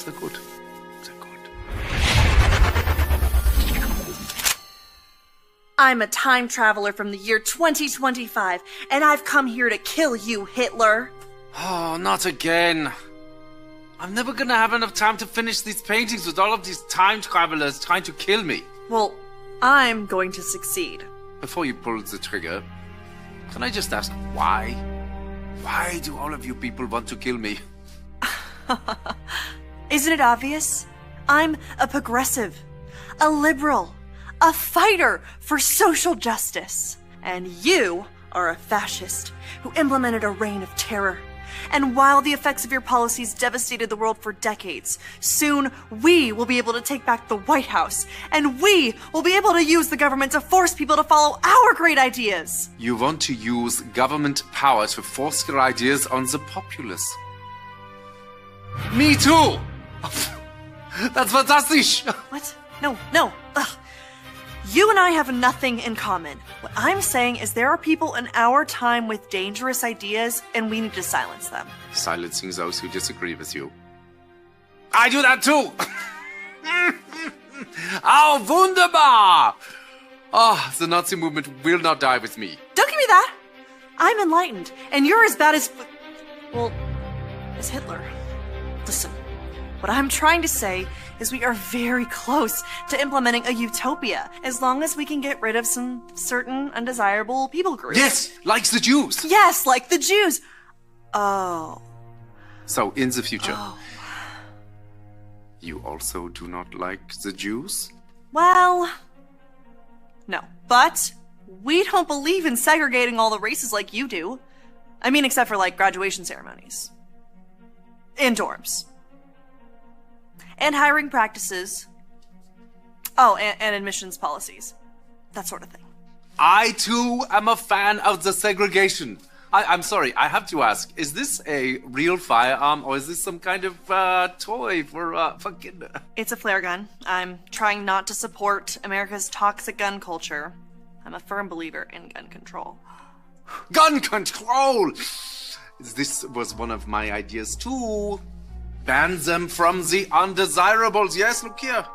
They're good. They're good. I'm a time traveler from the year 2025, and I've come here to kill you, Hitler. Oh, not again. I'm never gonna have enough time to finish these paintings with all of these time travelers trying to kill me. Well, I'm going to succeed. Before you pull the trigger, can I just ask why? Why do all of you people want to kill me? Isn't it obvious? I'm a progressive, a liberal, a fighter for social justice. And you are a fascist who implemented a reign of terror. And while the effects of your policies devastated the world for decades, soon we will be able to take back the White House, and we will be able to use the government to force people to follow our great ideas. You want to use government power to force your ideas on the populace. Me too! That's fantastic! What? No. Ugh. You and I have nothing in common. What I'm saying is there are people in our time with dangerous ideas, and we need to silence them. Silencing those who disagree with you. I do that too! Oh, wunderbar! Oh, the Nazi movement will not die with me. Don't give me that! I'm enlightened, and you're as bad as... well, as Hitler. Listen, what I'm trying to say is we are very close to implementing a utopia, as long as we can get rid of some certain undesirable people groups. Yes, like the Jews. Yes, like the Jews. Oh. So, in the future, you also do not like the Jews? Well, no. But we don't believe in segregating all the races like you do. I mean, except for, like, graduation ceremonies. In dorms. And hiring practices. Oh, and admissions policies. That sort of thing. I, too, am a fan of the segregation. I'm sorry, I have to ask, is this a real firearm, or is this some kind of toy for kids? It's a flare gun. I'm trying not to support America's toxic gun culture. I'm a firm believer in gun control. Gun control! This was one of my ideas, too. Ban them from the undesirables. Yes, look here.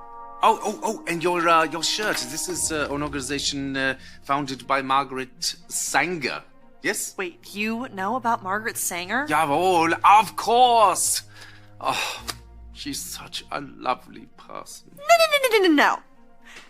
Oh, and your shirt. This is an organization founded by Margaret Sanger. Yes? Wait, you know about Margaret Sanger? Jawohl, of course. Oh, she's such a lovely person. No.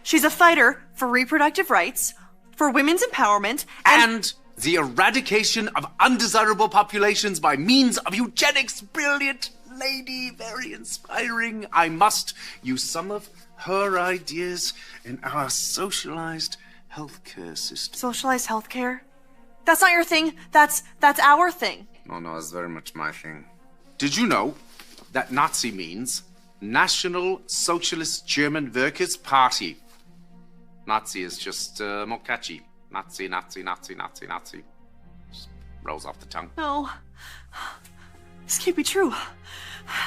She's a fighter for reproductive rights, for women's empowerment, and the eradication of undesirable populations by means of eugenics. Brilliant lady, very inspiring. I must use some of her ideas in our socialized healthcare system. Socialized healthcare? That's not your thing. That's our thing. No, it's very much my thing. Did you know that Nazi means National Socialist German Workers' Party? Nazi is just more catchy. Nazi. Just rolls off the tongue. No. This can't be true.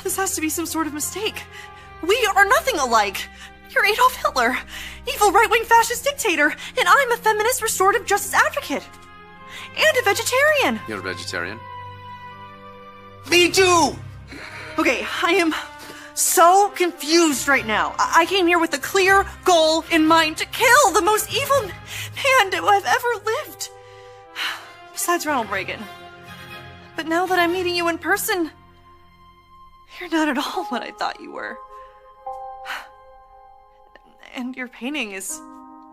This has to be some sort of mistake. We are nothing alike. You're Adolf Hitler, evil right-wing fascist dictator, and I'm a feminist restorative justice advocate. And a vegetarian. You're a vegetarian? Me too! Okay, I am so confused right now. I came here with a clear goal in mind to kill the most evil man who I've ever lived. Besides Ronald Reagan. But now that I'm meeting you in person, you're not at all what I thought you were. And your painting is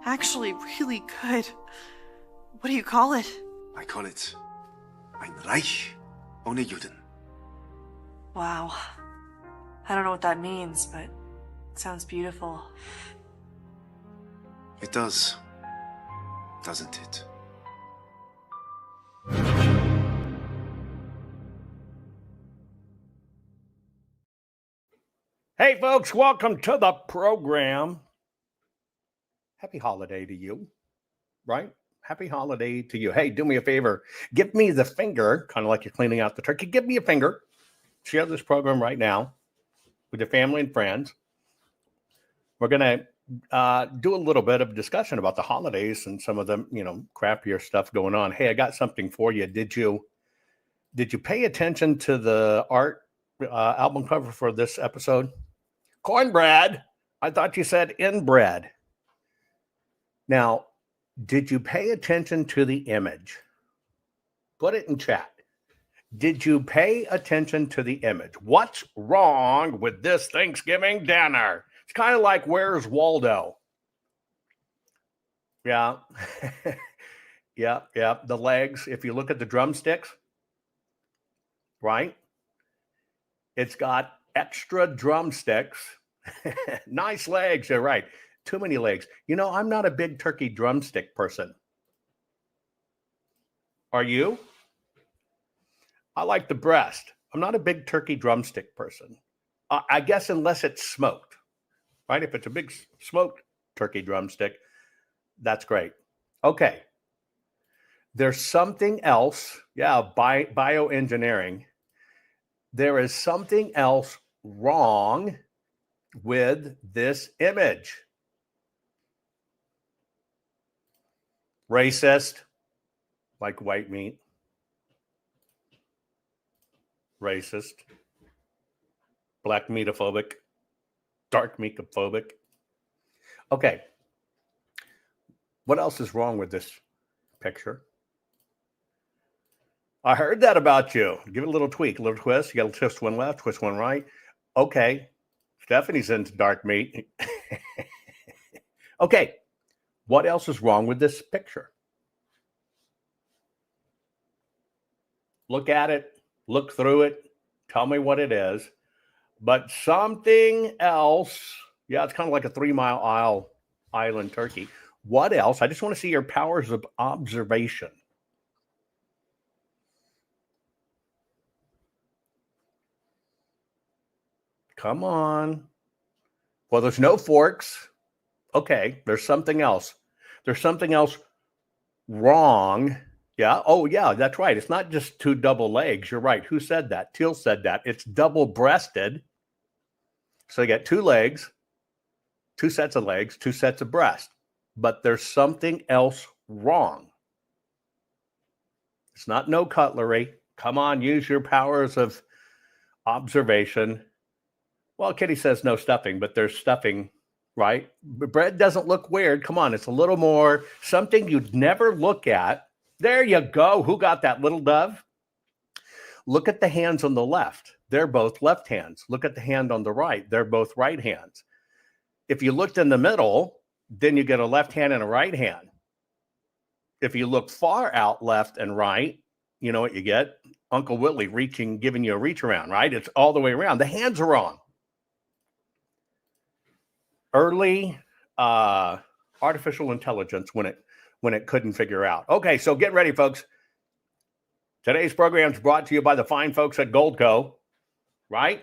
actually really good. What do you call it? I call it Ein Reich ohne Juden. Wow. I don't know what that means, but it sounds beautiful. It does, doesn't it? Hey, folks, welcome to the program. Happy holiday to you, right? Happy holiday to you. Hey, do me a favor. Give me the finger, kind of like you're cleaning out the turkey. Give me a finger. Share this program right now with your family and friends. We're going to do a little bit of discussion about the holidays and some of the, crappier stuff going on. Hey, I got something for you. Did you pay attention to the art album cover for this episode? Cornbread. I thought you said inbred. Now, did you pay attention to the image? Put it in chat. Did you pay attention to the image? What's wrong with this Thanksgiving dinner? It's kind of like Where's Waldo? Yeah. Yeah. The legs, if you look at the drumsticks, right? It's got extra drumsticks. Nice legs, you're right. Too many legs. You know, I'm not a big turkey drumstick person. Are you? I like the breast. I'm not a big turkey drumstick person. I guess unless it's smoked, right? If it's a big smoked turkey drumstick, that's great. Okay. There's something else. Yeah, bioengineering. There is something else wrong with this image. Racist, like white meat. Racist, black meatophobic, dark meatophobic. Okay. What else is wrong with this picture? I heard that about you. Give it a little tweak, a little twist. You got to twist one left, twist one right. Okay. Stephanie's into dark meat. Okay. What else is wrong with this picture? Look at it. Look through it. Tell me what it is. But something else. Yeah, it's kind of like a 3-mile island turkey. What else? I just want to see your powers of observation. Come on. Well, there's no forks. Okay, there's something else. There's something else wrong. Yeah. Oh, yeah, that's right. It's not just 2 double legs. You're right. Who said that? Teal said that. It's double-breasted. So you got 2 legs, 2 sets of legs, 2 sets of breast. But there's something else wrong. It's not no cutlery. Come on, use your powers of observation. Well, Kitty says no stuffing, but there's stuffing, right? Bread doesn't look weird. Come on, it's a little more something you'd never look at. There you go. Who got that, little dove? Look at the hands on the left. They're both left hands. Look at the hand on the right. They're both right hands. If you looked in the middle, then you get a left hand and a right hand. If you look far out left and right, you know what you get? Uncle Willie giving you a reach around, right? It's all the way around. The hands are wrong. Early artificial intelligence when it couldn't figure out. Okay, so get ready, folks. Today's program is brought to you by the fine folks at Goldco, right?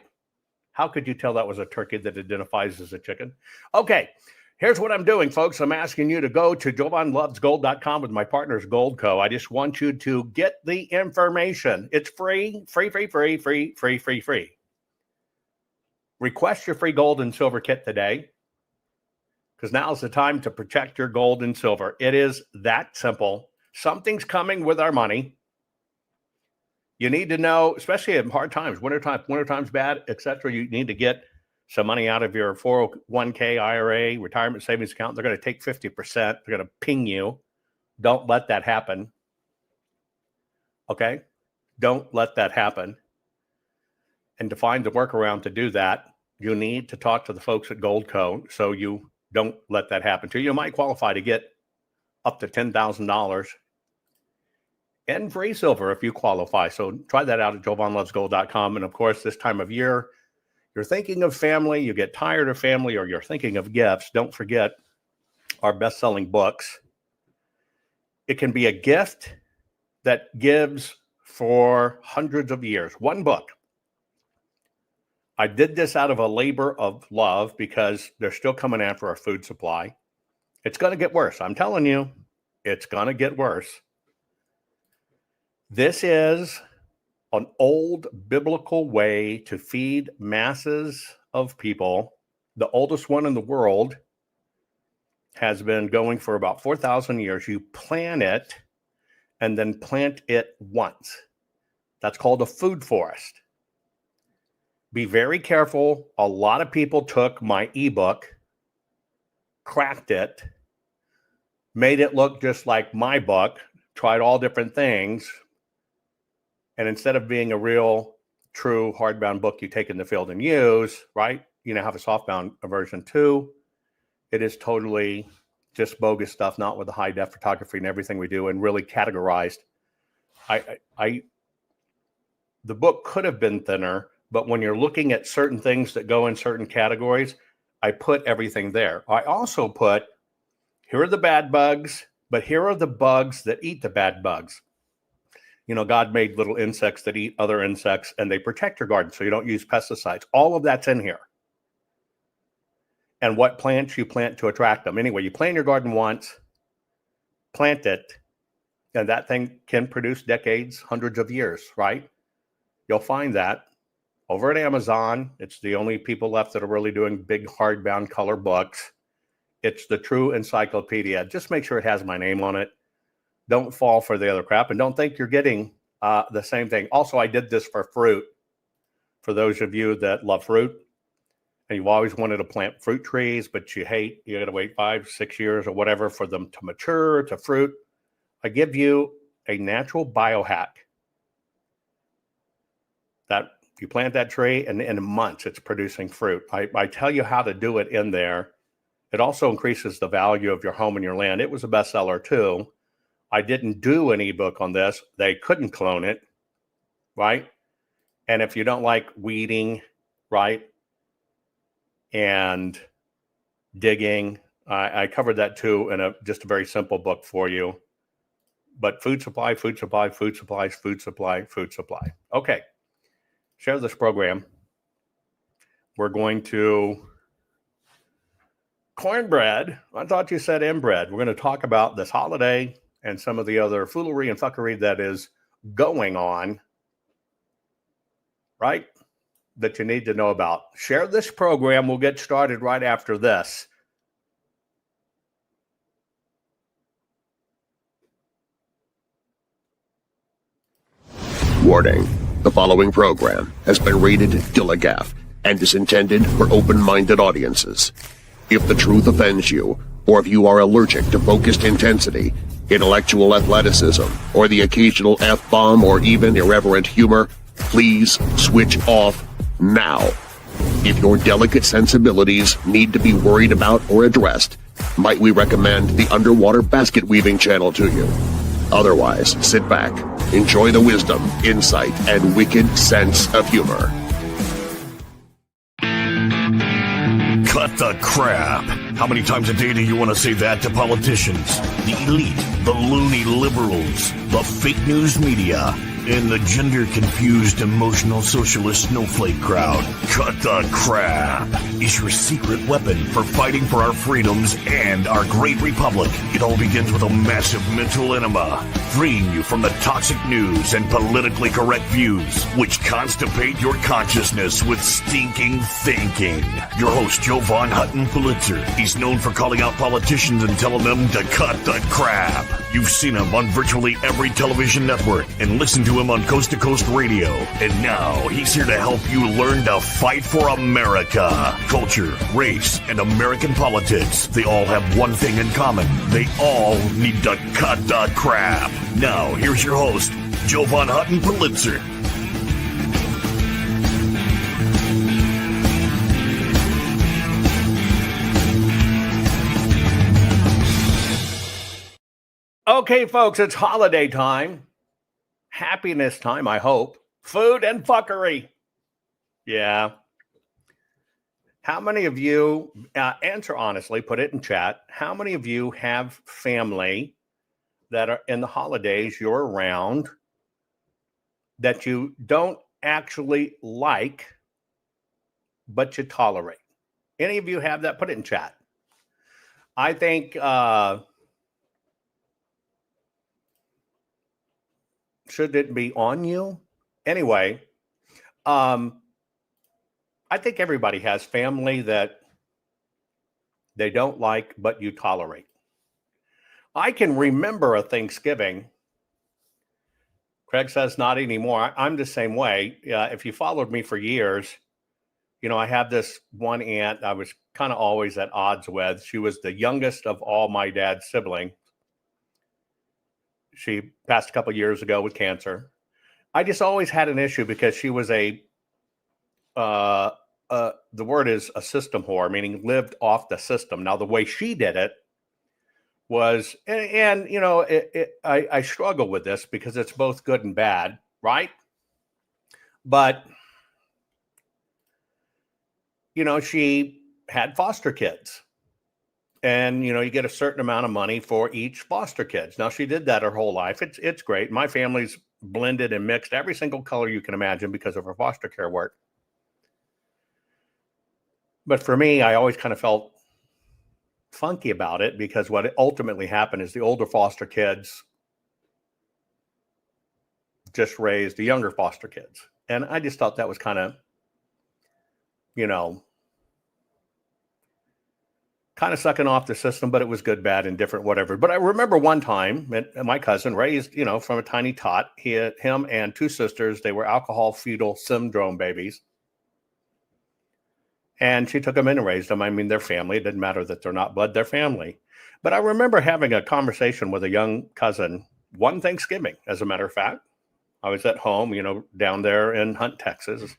How could you tell that was a turkey that identifies as a chicken? Okay, here's what I'm doing, folks. I'm asking you to go to jovanlovesgold.com with my partners Goldco. I just want you to get the information. It's free. Request your free gold and silver kit today, because now's the time to protect your gold and silver. It is that simple. Something's coming with our money. You need to know, especially in hard times, wintertime's bad, etc. You need to get some money out of your 401k, IRA, retirement savings account. They're going to take 50%. They're going to ping you. Don't let that happen. Okay? Don't let that happen. And to find the workaround to do that, you need to talk to the folks at Goldco so you don't let that happen to you. You might qualify to get up to $10,000 and free silver if you qualify. So try that out at jovanlovesgold.com. And of course, this time of year, you're thinking of family, you get tired of family, or you're thinking of gifts. Don't forget our best-selling books. It can be a gift that gives for hundreds of years. One book. I did this out of a labor of love because they're still coming after our food supply. It's going to get worse. I'm telling you, it's going to get worse. This is an old biblical way to feed masses of people. The oldest one in the world has been going for about 4,000 years. You plant it and then plant it once. That's called a food forest. Be very careful. A lot of people took my ebook, cracked it, made it look just like my book, tried all different things. And instead of being a real, true hardbound book you take in the field and use, right? You now have a softbound version too. It is totally just bogus stuff, not with the high def photography and everything we do, and really categorized. The book could have been thinner, but when you're looking at certain things that go in certain categories, I put everything there. I also put, here are the bad bugs, but here are the bugs that eat the bad bugs. You know, God made little insects that eat other insects, and they protect your garden so you don't use pesticides. All of that's in here. And what plants you plant to attract them. Anyway, you plant your garden once, plant it, and that thing can produce decades, hundreds of years, right? You'll find that over at Amazon. It's the only people left that are really doing big hardbound color books. It's the true encyclopedia. Just make sure it has my name on it. Don't fall for the other crap, and don't think you're getting the same thing. Also, I did this for fruit. For those of you that love fruit, and you've always wanted to plant fruit trees, but you got to wait 5-6 years or whatever for them to mature to fruit. I give you a natural biohack that you plant that tree, and in months it's producing fruit. I tell you how to do it in there. It also increases the value of your home and your land. It was a bestseller too. I didn't do an ebook on this. They couldn't clone it, right? And if you don't like weeding, right, and digging, I covered that too in just a very simple book for you. But food supply, food supply, food supplies, food supply, food supply. Okay, share this program. We're going to cornbread. I thought you said inbred. We're going to talk about this holiday and some of the other foolery and fuckery that is going on, right? That you need to know about. Share this program. We'll get started right after this. Warning. The following program has been rated Gilligaff and is intended for open-minded audiences. If the truth offends you, or if you are allergic to focused intensity, intellectual athleticism, or the occasional F-bomb or even irreverent humor, please switch off now. If your delicate sensibilities need to be worried about or addressed, might we recommend the Underwater Basket Weaving channel to you? Otherwise, sit back, enjoy the wisdom, insight, and wicked sense of humor. Cut the crap. How many times a day do you want to say that to politicians, the elite, the loony liberals, the fake news media, and the gender-confused, emotional socialist snowflake crowd? Cut the crap is your secret weapon for fighting for our freedoms and our great republic. It all begins with a massive mental enema, freeing you from the toxic news and politically correct views, which constipate your consciousness with stinking thinking. Your host, Jovan Hutton Pulitzer. He's known for calling out politicians and telling them to cut the crap. You've seen him on virtually every television network and listened to him on Coast to Coast Radio. And now he's here to help you learn to fight for America. Culture, race, and American politics. They all have one thing in common. They all need to cut the crap. Now, here's your host, Jovan Hutton Pulitzer. Okay, folks, it's holiday time. Happiness time, I hope. Food and fuckery. Yeah. How many of you, answer honestly, put it in chat. How many of you have family that are in the holidays you're around that you don't actually like, but you tolerate? Any of you have that? Put it in chat. I think should it be on you? Anyway, I think everybody has family that they don't like, but you tolerate. I can remember a Thanksgiving. Craig says not anymore. I'm the same way. If you followed me for years, I had this one aunt I was kind of always at odds with. She was the youngest of all my dad's siblings. She passed a couple years ago with cancer. I just always had an issue because she was the word is a system whore, meaning lived off the system. Now, the way she did it was, and I struggle with this because it's both good and bad, right? But, she had foster kids. And, you get a certain amount of money for each foster kids. Now, she did that her whole life. It's great. My family's blended and mixed every single color you can imagine because of her foster care work. But for me, I always kind of felt funky about it because what ultimately happened is the older foster kids just raised the younger foster kids. And I just thought that was kind of, kind of sucking off the system, but it was good, bad, and different, whatever. But I remember one time my cousin raised, from a tiny tot, him and two sisters, they were alcohol fetal syndrome babies. And she took them in and raised them. I mean, they're family. It didn't matter that they're not blood, they're family. But I remember having a conversation with a young cousin one Thanksgiving, as a matter of fact. I was at home, down there in Hunt, Texas,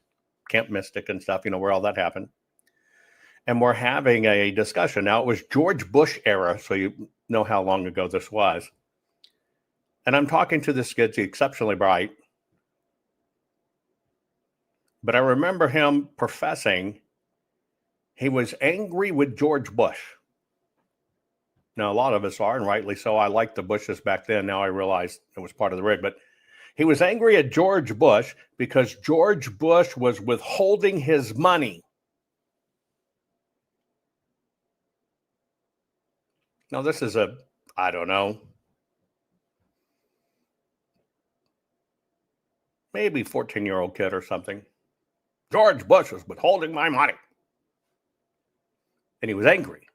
Camp Mystic and stuff, where all that happened. And we're having a discussion. Now, it was George Bush era, so you know how long ago this was. And I'm talking to this kid, he's exceptionally bright. But I remember him professing he was angry with George Bush. Now, a lot of us are, and rightly so. I liked the Bushes back then. Now I realize it was part of the rig. But he was angry at George Bush because George Bush was withholding his money. Now, this is I don't know, maybe 14-year-old kid or something. George Bush was withholding my money. And he was angry.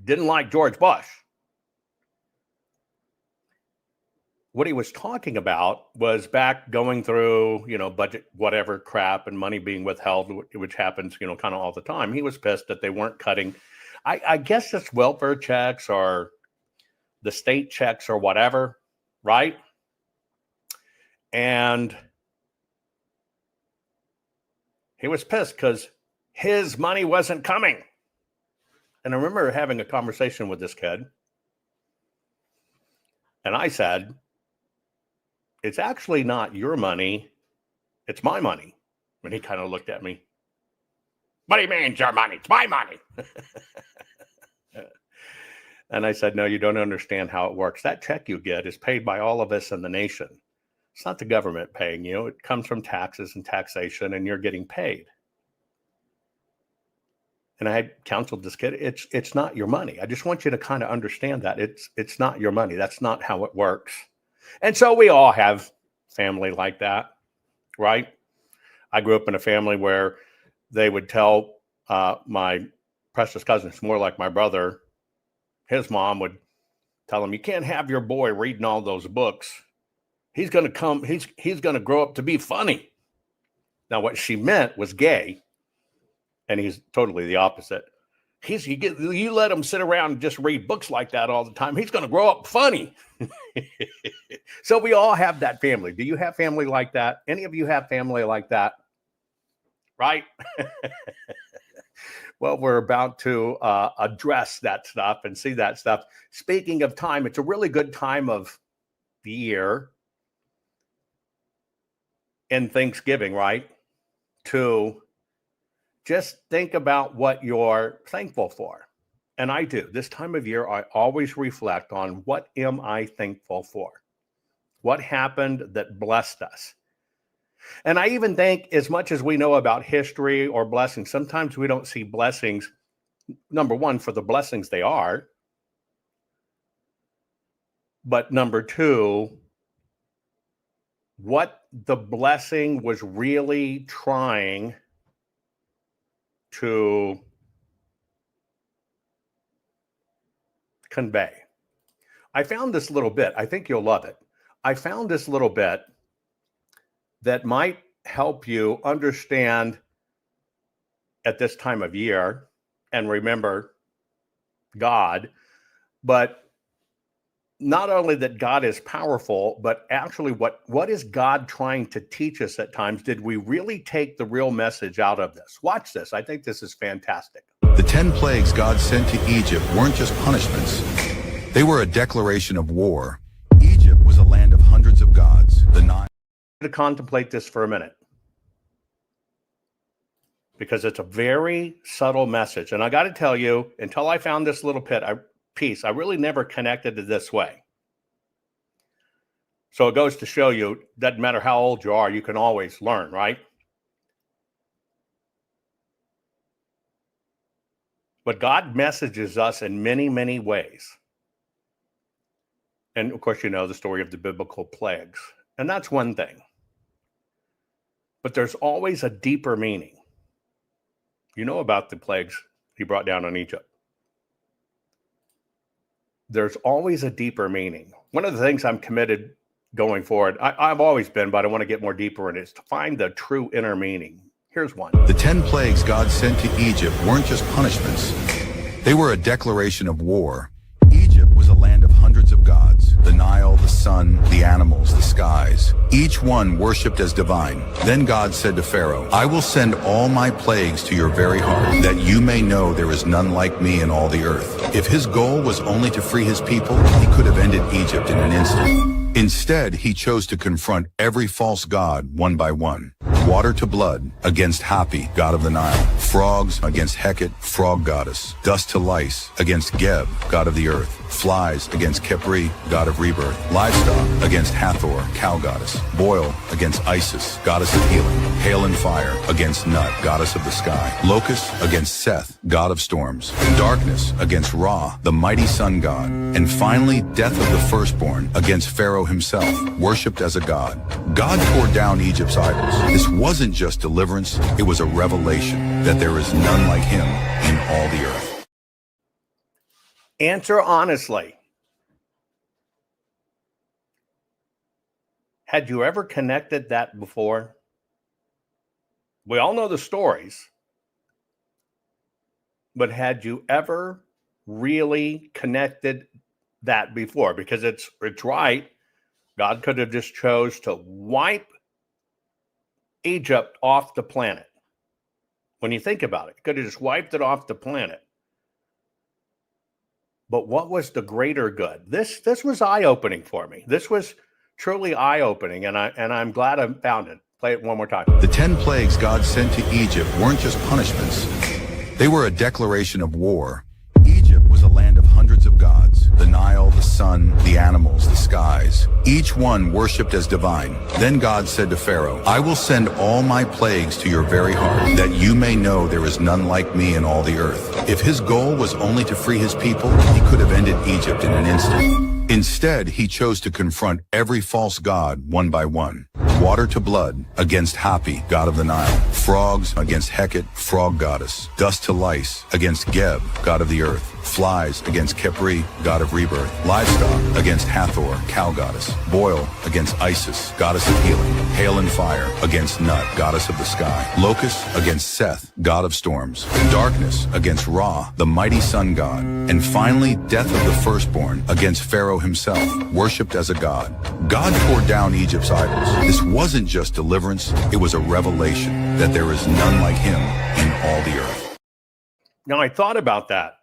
Didn't like George Bush. What he was talking about was back going through, budget, whatever crap and money being withheld, which happens, kind of all the time. He was pissed that they weren't cutting. I guess it's welfare checks or the state checks or whatever, right? And he was pissed because his money wasn't coming. And I remember having a conversation with this kid. And I said, it's actually not your money. It's my money. And he kind of looked at me. What do you mean it's your money? It's my money. And I said, no, you don't understand how it works. That check you get is paid by all of us in the nation. It's not the government paying you. It comes from taxes and taxation, and you're getting paid. And I had counseled this kid, it's not your money. I just want you to kind of understand that. It's not your money. That's not how it works. And so we all have family like that, right? I grew up in a family where they would tell my precious cousin, it's more like my brother, his mom would tell him, you can't have your boy reading all those books. He's going to grow up to be funny. Now, what she meant was gay, and he's totally the opposite. You let him sit around and just read books like that all the time, he's going to grow up funny. So we all have that family. Do you have family like that? Any of you have family like that? Right? Well, we're about to address that stuff and see that stuff. Speaking of time, it's a really good time of the year in Thanksgiving, right? To just think about what you're thankful for. And I do. This time of year, I always reflect on what am I thankful for? What happened that blessed us? And I even think, as much as we know about history or blessings, sometimes we don't see blessings, number one, for the blessings they are. But number two, what the blessing was really trying to convey. I found this little bit. I think you'll love it. I found this little bit that might help you understand at this time of year and remember God, but not only that God is powerful, but actually what is God trying to teach us at times? Did we really take the real message out of this? Watch this. I think this is fantastic. The 10 plagues God sent to Egypt weren't just punishments. They were a declaration of war. Egypt was a land of hundreds of gods. The Nile. To contemplate this for a minute, because it's a very subtle message. And I got to tell you, until I found this little piece, I really never connected it this way. So it goes to show you, doesn't matter how old you are, you can always learn, right? But God messages us in many, many ways. And of course, you know the story of the biblical plagues. And that's one thing. But there's always a deeper meaning. You know about the plagues he brought down on Egypt. There's always a deeper meaning. One of the things I'm committed going forward, I've always been, but I want to get more deeper in it, is to find the true inner meaning. Here's one. The 10 plagues God sent to Egypt weren't just punishments. They were a declaration of war. Egypt was a land of hundreds of gods. The Nile, the sun, the animals, the skies. Each one worshipped as divine. Then God said to Pharaoh, I will send all my plagues to your very heart, that you may know there is none like me in all the earth. If his goal was only to free his people, he could have ended Egypt in an instant. Instead, he chose to confront every false god one by one. Water to blood against Hapi, god of the Nile. Frogs against Hecate, frog goddess. Dust to lice against Geb, god of the earth. Flies against Khepri, god of rebirth. Livestock against Hathor, cow goddess. Boil against Isis, goddess of healing. Hail and fire against Nut, goddess of the sky. Locust against Seth, god of storms. Darkness against Ra, the mighty sun god. And finally, death of the firstborn against Pharaoh himself, worshipped as a god. God tore down Egypt's idols. This wasn't just deliverance, it was a revelation that there is none like him in all the earth. Answer honestly. Had you ever connected that before? We all know the stories, but had you ever really connected that before? Because it's right. God could have just chose to wipe Egypt off the planet. When you think about it, he could have just wiped it off the planet. But what was the greater good? This was eye-opening for me. This was truly eye-opening, and I'm glad I found it. Play it one more time. The 10 plagues God sent to Egypt weren't just punishments. They were a declaration of war. Egypt was a land of hundreds of gods. The Nile, the sun, the animals, the skies. Each one worshipped as divine. Then God said to Pharaoh, I will send all my plagues to your very heart, that you may know there is none like me in all the earth. If his goal was only to free his people, he could have ended Egypt in an instant. Instead, he chose to confront every false god one by one. Water to blood against Hapi, god of the Nile. Frogs against Hecate, frog goddess. Dust to lice against Geb, god of the earth. Flies against Khepri, god of rebirth. Livestock against Hathor, cow goddess. Boil against Isis, goddess of healing. Hail and fire against Nut, goddess of the sky. Locust against Seth, god of storms. Darkness against Ra, the mighty sun god. And finally, death of the firstborn against Pharaoh himself, worshipped as a god. God tore down Egypt's idols. This wasn't just deliverance, it was a revelation that there is none like him in all the earth. Now, I thought about that.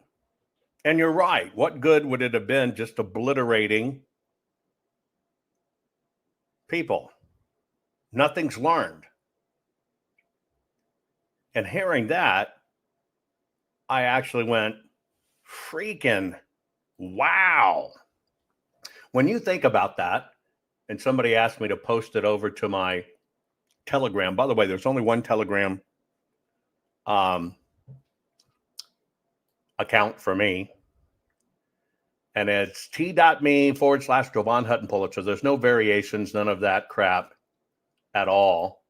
And you're right. What good would it have been just obliterating people? Nothing's learned. And hearing that, I actually went, freaking wow. When you think about that, and somebody asked me to post it over to my Telegram. By the way, there's only one Telegram account for me. And it's t.me/Jovan Hutton Pulitzer. There's no variations, none of that crap at all.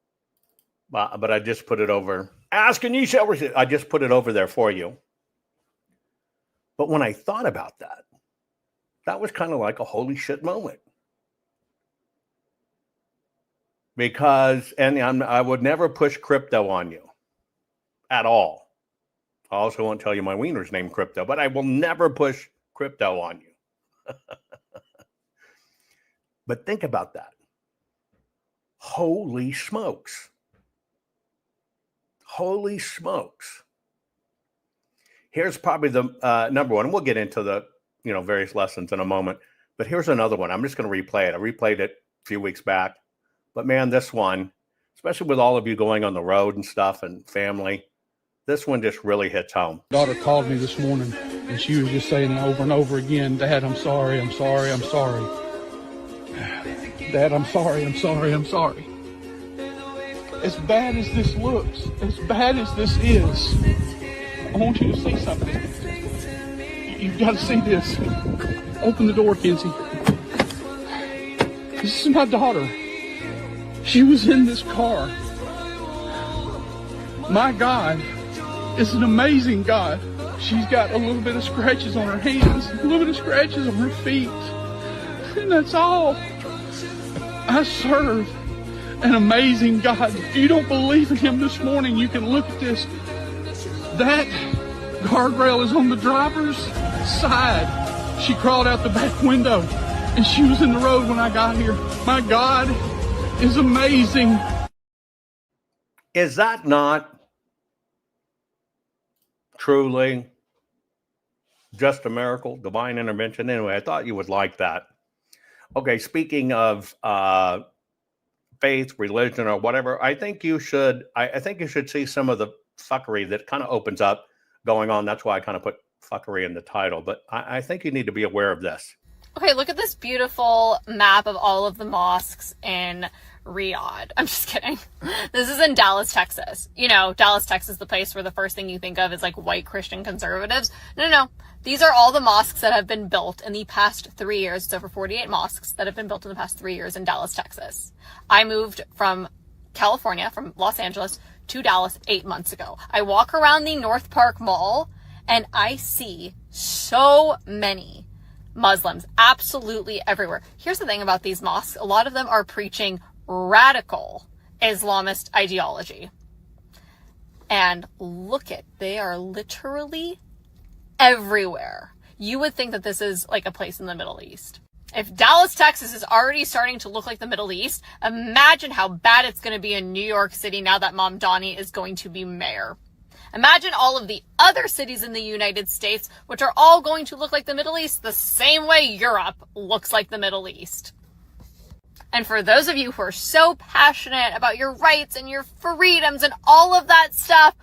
But I just put it over. Ask and ye shall receive. I just put it over there for you. But when I thought about that, that was kind of like a holy shit moment. Because, and I would never push crypto on you at all. I also won't tell you my wiener's named Crypto, but I will never push crypto on you. But think about that. Holy smokes. Holy smokes. Here's probably the number one. And we'll get into the various lessons in a moment. But here's another one. I'm just going to replay it. I replayed it a few weeks back. But man, this one, especially with all of you going on the road and stuff and family, this one just really hits home. Daughter called me this morning, and she was just saying over and over again, Dad, I'm sorry, I'm sorry, I'm sorry. Dad, I'm sorry, I'm sorry, I'm sorry. As bad as this looks, as bad as this is, I want you to see something. You've got to see this. Open the door, Kenzie. This is my daughter. She was in this car. My God is an amazing God. She's got a little bit of scratches on her hands, a little bit of scratches on her feet. And that's all. I serve an amazing God. If you don't believe in him this morning, you can look at this. That guardrail is on the driver's side. She crawled out the back window, and she was in the road when I got here. My God is amazing. Is that not truly just a miracle, divine intervention? Anyway, I thought you would like that. Okay, speaking of faith, religion, or whatever, I think you should. I think you should see some of the fuckery that kind of opens up going on. That's why I kind of put fuckery in the title. But I think you need to be aware of this. Okay, look at this beautiful map of all of the mosques in Riyadh. I'm just kidding. This is in Dallas, Texas. You know, Dallas, Texas, the place where the first thing you think of is like white Christian conservatives. No. These are all the mosques that have been built in the past 3 years. It's over 48 mosques that have been built in the past 3 years in Dallas, Texas. I moved from California, from Los Angeles to Dallas 8 months ago. I walk around the North Park Mall and I see so many Muslims absolutely everywhere. Here's the thing about these mosques. A lot of them are preaching radical Islamist ideology. And look it, they are literally everywhere. You would think that this is like a place in the Middle East. If Dallas, Texas is already starting to look like the Middle East, imagine how bad it's going to be in New York City now that Mom Donnie is going to be mayor. Imagine all of the other cities in the United States, which are all going to look like the Middle East the same way Europe looks like the Middle East. And for those of you who are so passionate about your rights and your freedoms and all of that stuff,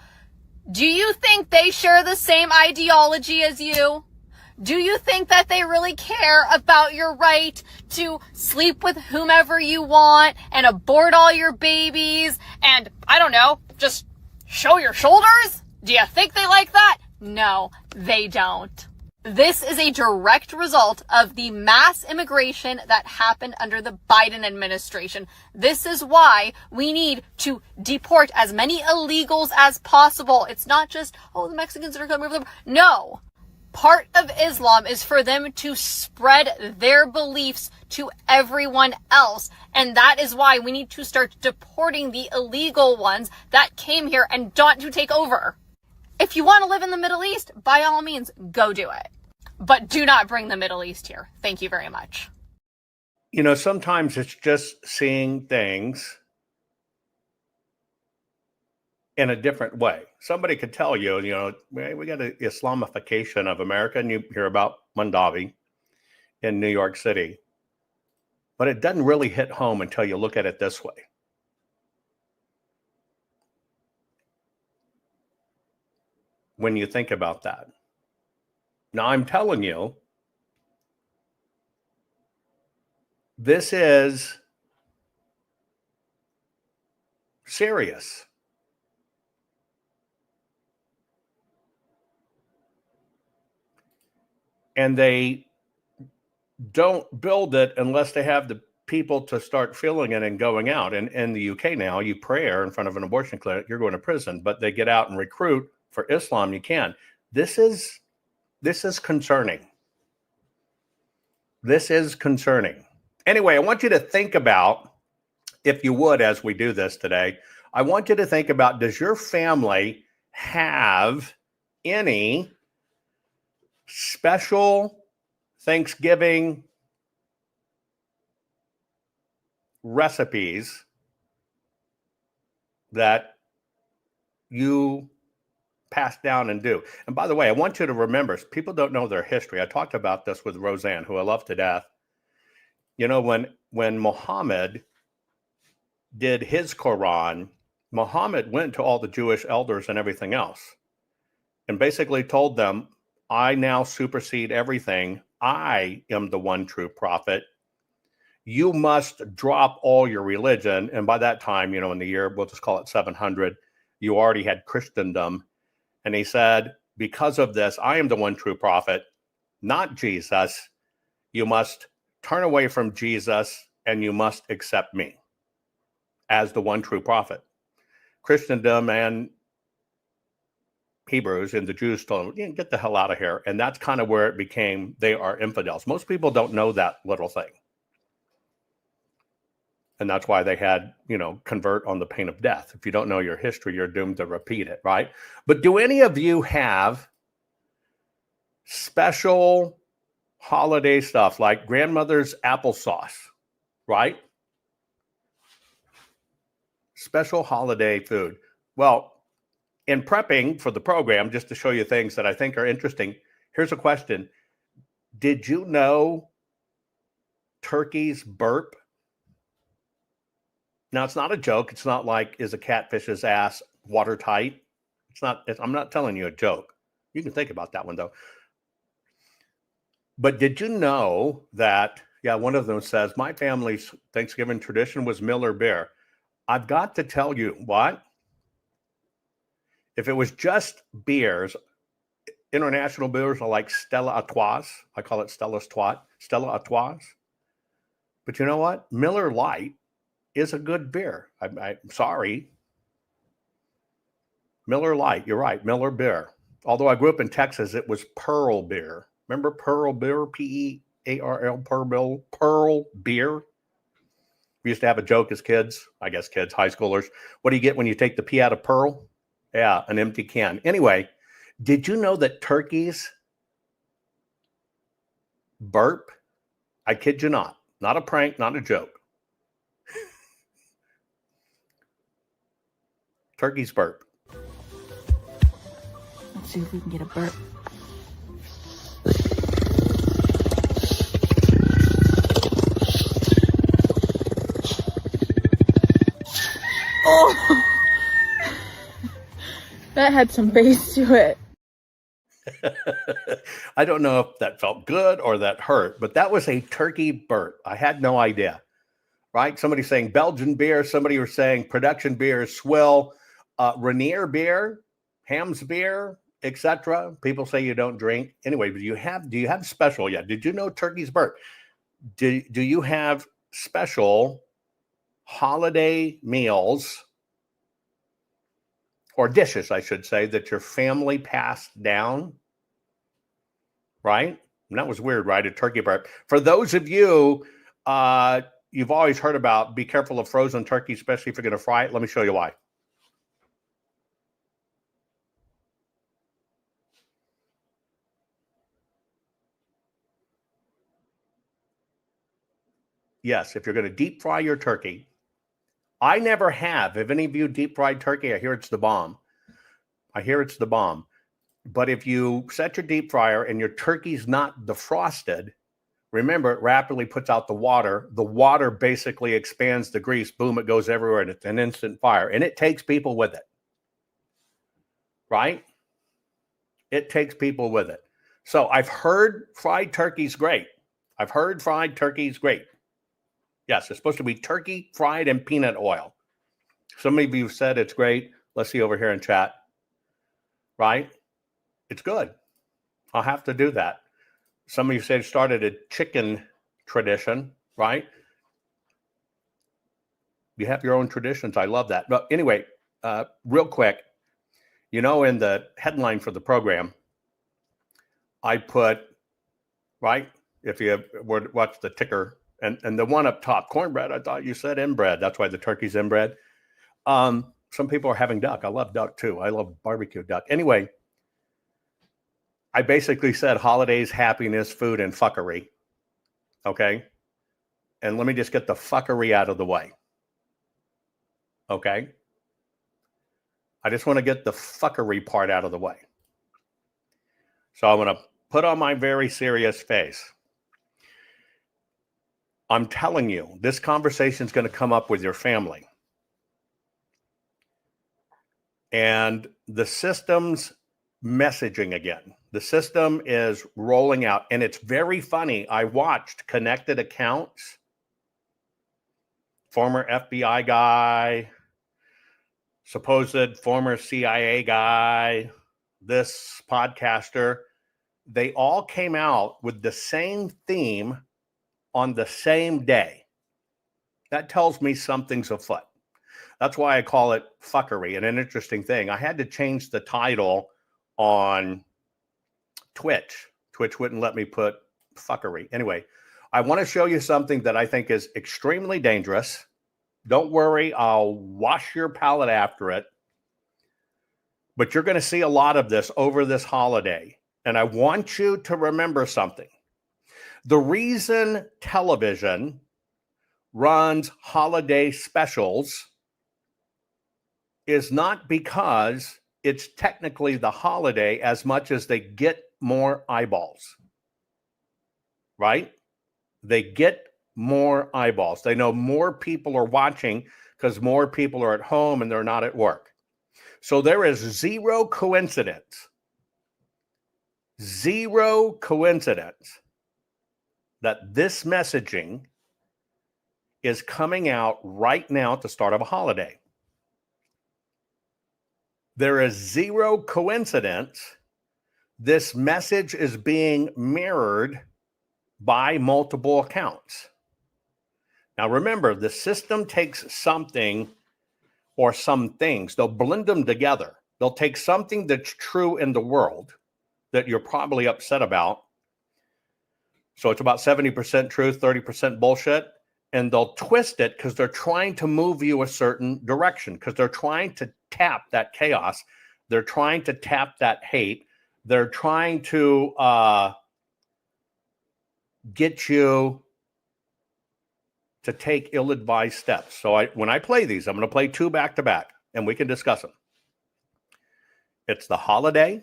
do you think they share the same ideology as you? Do you think that they really care about your right to sleep with whomever you want and abort all your babies and, I don't know, just show your shoulders? Do you think they like that? No, they don't. This is a direct result of the mass immigration that happened under the Biden administration. This is why we need to deport as many illegals as possible. It's not just, the Mexicans that are coming over them. No. Part of Islam is for them to spread their beliefs to everyone else. And that is why we need to start deporting the illegal ones that came here and want to take over. If you want to live in the Middle East, by all means, go do it. But do not bring the Middle East here. Thank you very much. You know, sometimes it's just seeing things in a different way. Somebody could tell you, we got an Islamification of America, and you hear about Mondavi in New York City. But it doesn't really hit home until you look at it this way. When you think about that. Now, I'm telling you, this is serious. And they don't build it unless they have the people to start feeling it and going out. And in the UK now, you prayer in front of an abortion clinic, you're going to prison. But they get out and recruit for Islam, you can. This is concerning. This is concerning. Anyway, I want you to think about, if you would, as we do this today, I want you to think about, does your family have any special Thanksgiving recipes that you pass down and do. And by the way, I want you to remember, people don't know their history. I talked about this with Roseanne, who I love to death. You know, when Muhammad did his Quran, Muhammad went to all the Jewish elders and everything else and basically told them, I now supersede everything. I am the one true prophet. You must drop all your religion. And by that time, you know, in the year, we'll just call it 700, you already had Christendom. And he said, because of this, I am the one true prophet, not Jesus. You must turn away from Jesus and you must accept me as the one true prophet. Christendom and Hebrews and the Jews told him, get the hell out of here. And that's kind of where it became, they are infidels. Most people don't know that little thing. And that's why they had, you know, convert on the pain of death. If you don't know your history, you're doomed to repeat it, right? But do any of you have special holiday stuff like grandmother's applesauce, right? Special holiday food. Well, in prepping for the program, just to show you things that I think are interesting, here's a question. Did you know turkeys burp? Now, it's not a joke. It's not like, is a catfish's ass watertight? It's not. I'm not telling you a joke. You can think about that one, though. But did you know that, yeah, one of them says, my family's Thanksgiving tradition was Miller beer. I've got to tell you what? If it was just beers, international beers are like Stella Artois. I call it Stella Artois. But you know what? Miller Lite is a good beer. I'm sorry. Miller Lite, you're right, Miller beer. Although I grew up in Texas, it was Pearl beer. Remember Pearl beer? Pearl, Pearl beer. We used to have a joke as kids, I guess kids, high schoolers. What do you get when you take the P out of Pearl? Yeah, an empty can. Anyway, did you know that turkeys burp? I kid you not. Not a prank, not a joke. Turkeys burp. Let's see if we can get a burp. Oh! That had some bass to it. I don't know if that felt good or that hurt, but that was a turkey burp. I had no idea, right? Somebody saying Belgian beer. Somebody was saying production beer is swill. Rainier beer, Ham's beer, etc. People say you don't drink. Anyway, but do you have special yet? Did you know turkeys burp? Do you have special holiday meals or dishes, I should say, that your family passed down? Right? And that was weird, right? A turkey burp. For those of you, you've always heard about be careful of frozen turkey, especially if you're going to fry it. Let me show you why. Yes, if you're going to deep fry your turkey, I never have. If any of you deep fried turkey, I hear it's the bomb. But if you set your deep fryer and your turkey's not defrosted, remember it rapidly puts out the water. The water basically expands the grease. Boom, it goes everywhere and it's an instant fire. And it takes people with it. Right? It takes people with it. So I've heard fried turkey's great. Yes, it's supposed to be turkey fried in peanut oil. Some of you said it's great. Let's see over here in chat. Right? It's good. I'll have to do that. Some of you said started a chicken tradition, right? You have your own traditions. I love that. But anyway, real quick, you know, in the headline for the program, I put, right, if you would watch the ticker, and the one up top, cornbread, I thought you said inbred. That's why the turkey's inbred. Some people are having duck. I love duck too. I love barbecue duck. Anyway, I basically said holidays, happiness, food, and fuckery. Okay. And let me just get the fuckery out of the way. Okay. I just want to get the fuckery part out of the way. So I'm going to put on my very serious face. I'm telling you, this conversation is going to come up with your family. And the system's messaging again. The system is rolling out, and it's very funny. I watched connected accounts, former FBI guy, supposed former CIA guy, this podcaster. They all came out with the same theme on the same day. That tells me something's afoot. That's why I call it fuckery. And an interesting thing, I had to change the title on Twitch. Twitch wouldn't let me put fuckery. Anyway, I want to show you something that I think is extremely dangerous. Don't worry, I'll wash your palate after it. But you're going to see a lot of this over this holiday. And I want you to remember something. The reason television runs holiday specials is not because it's technically the holiday as much as they get more eyeballs, right? They get more eyeballs. They know more people are watching because more people are at home and they're not at work. So there is zero coincidence that this messaging is coming out right now at the start of a holiday. There is zero coincidence this message is being mirrored by multiple accounts. Now remember, the system takes something or some things, they'll blend them together. They'll take something that's true in the world that you're probably upset about. So it's about 70% truth, 30% bullshit. And they'll twist it because they're trying to move you a certain direction, because they're trying to tap that chaos. They're trying to tap that hate. They're trying to get you to take ill-advised steps. So when I play these, I'm going to play two back to back, and we can discuss them. It's the holiday.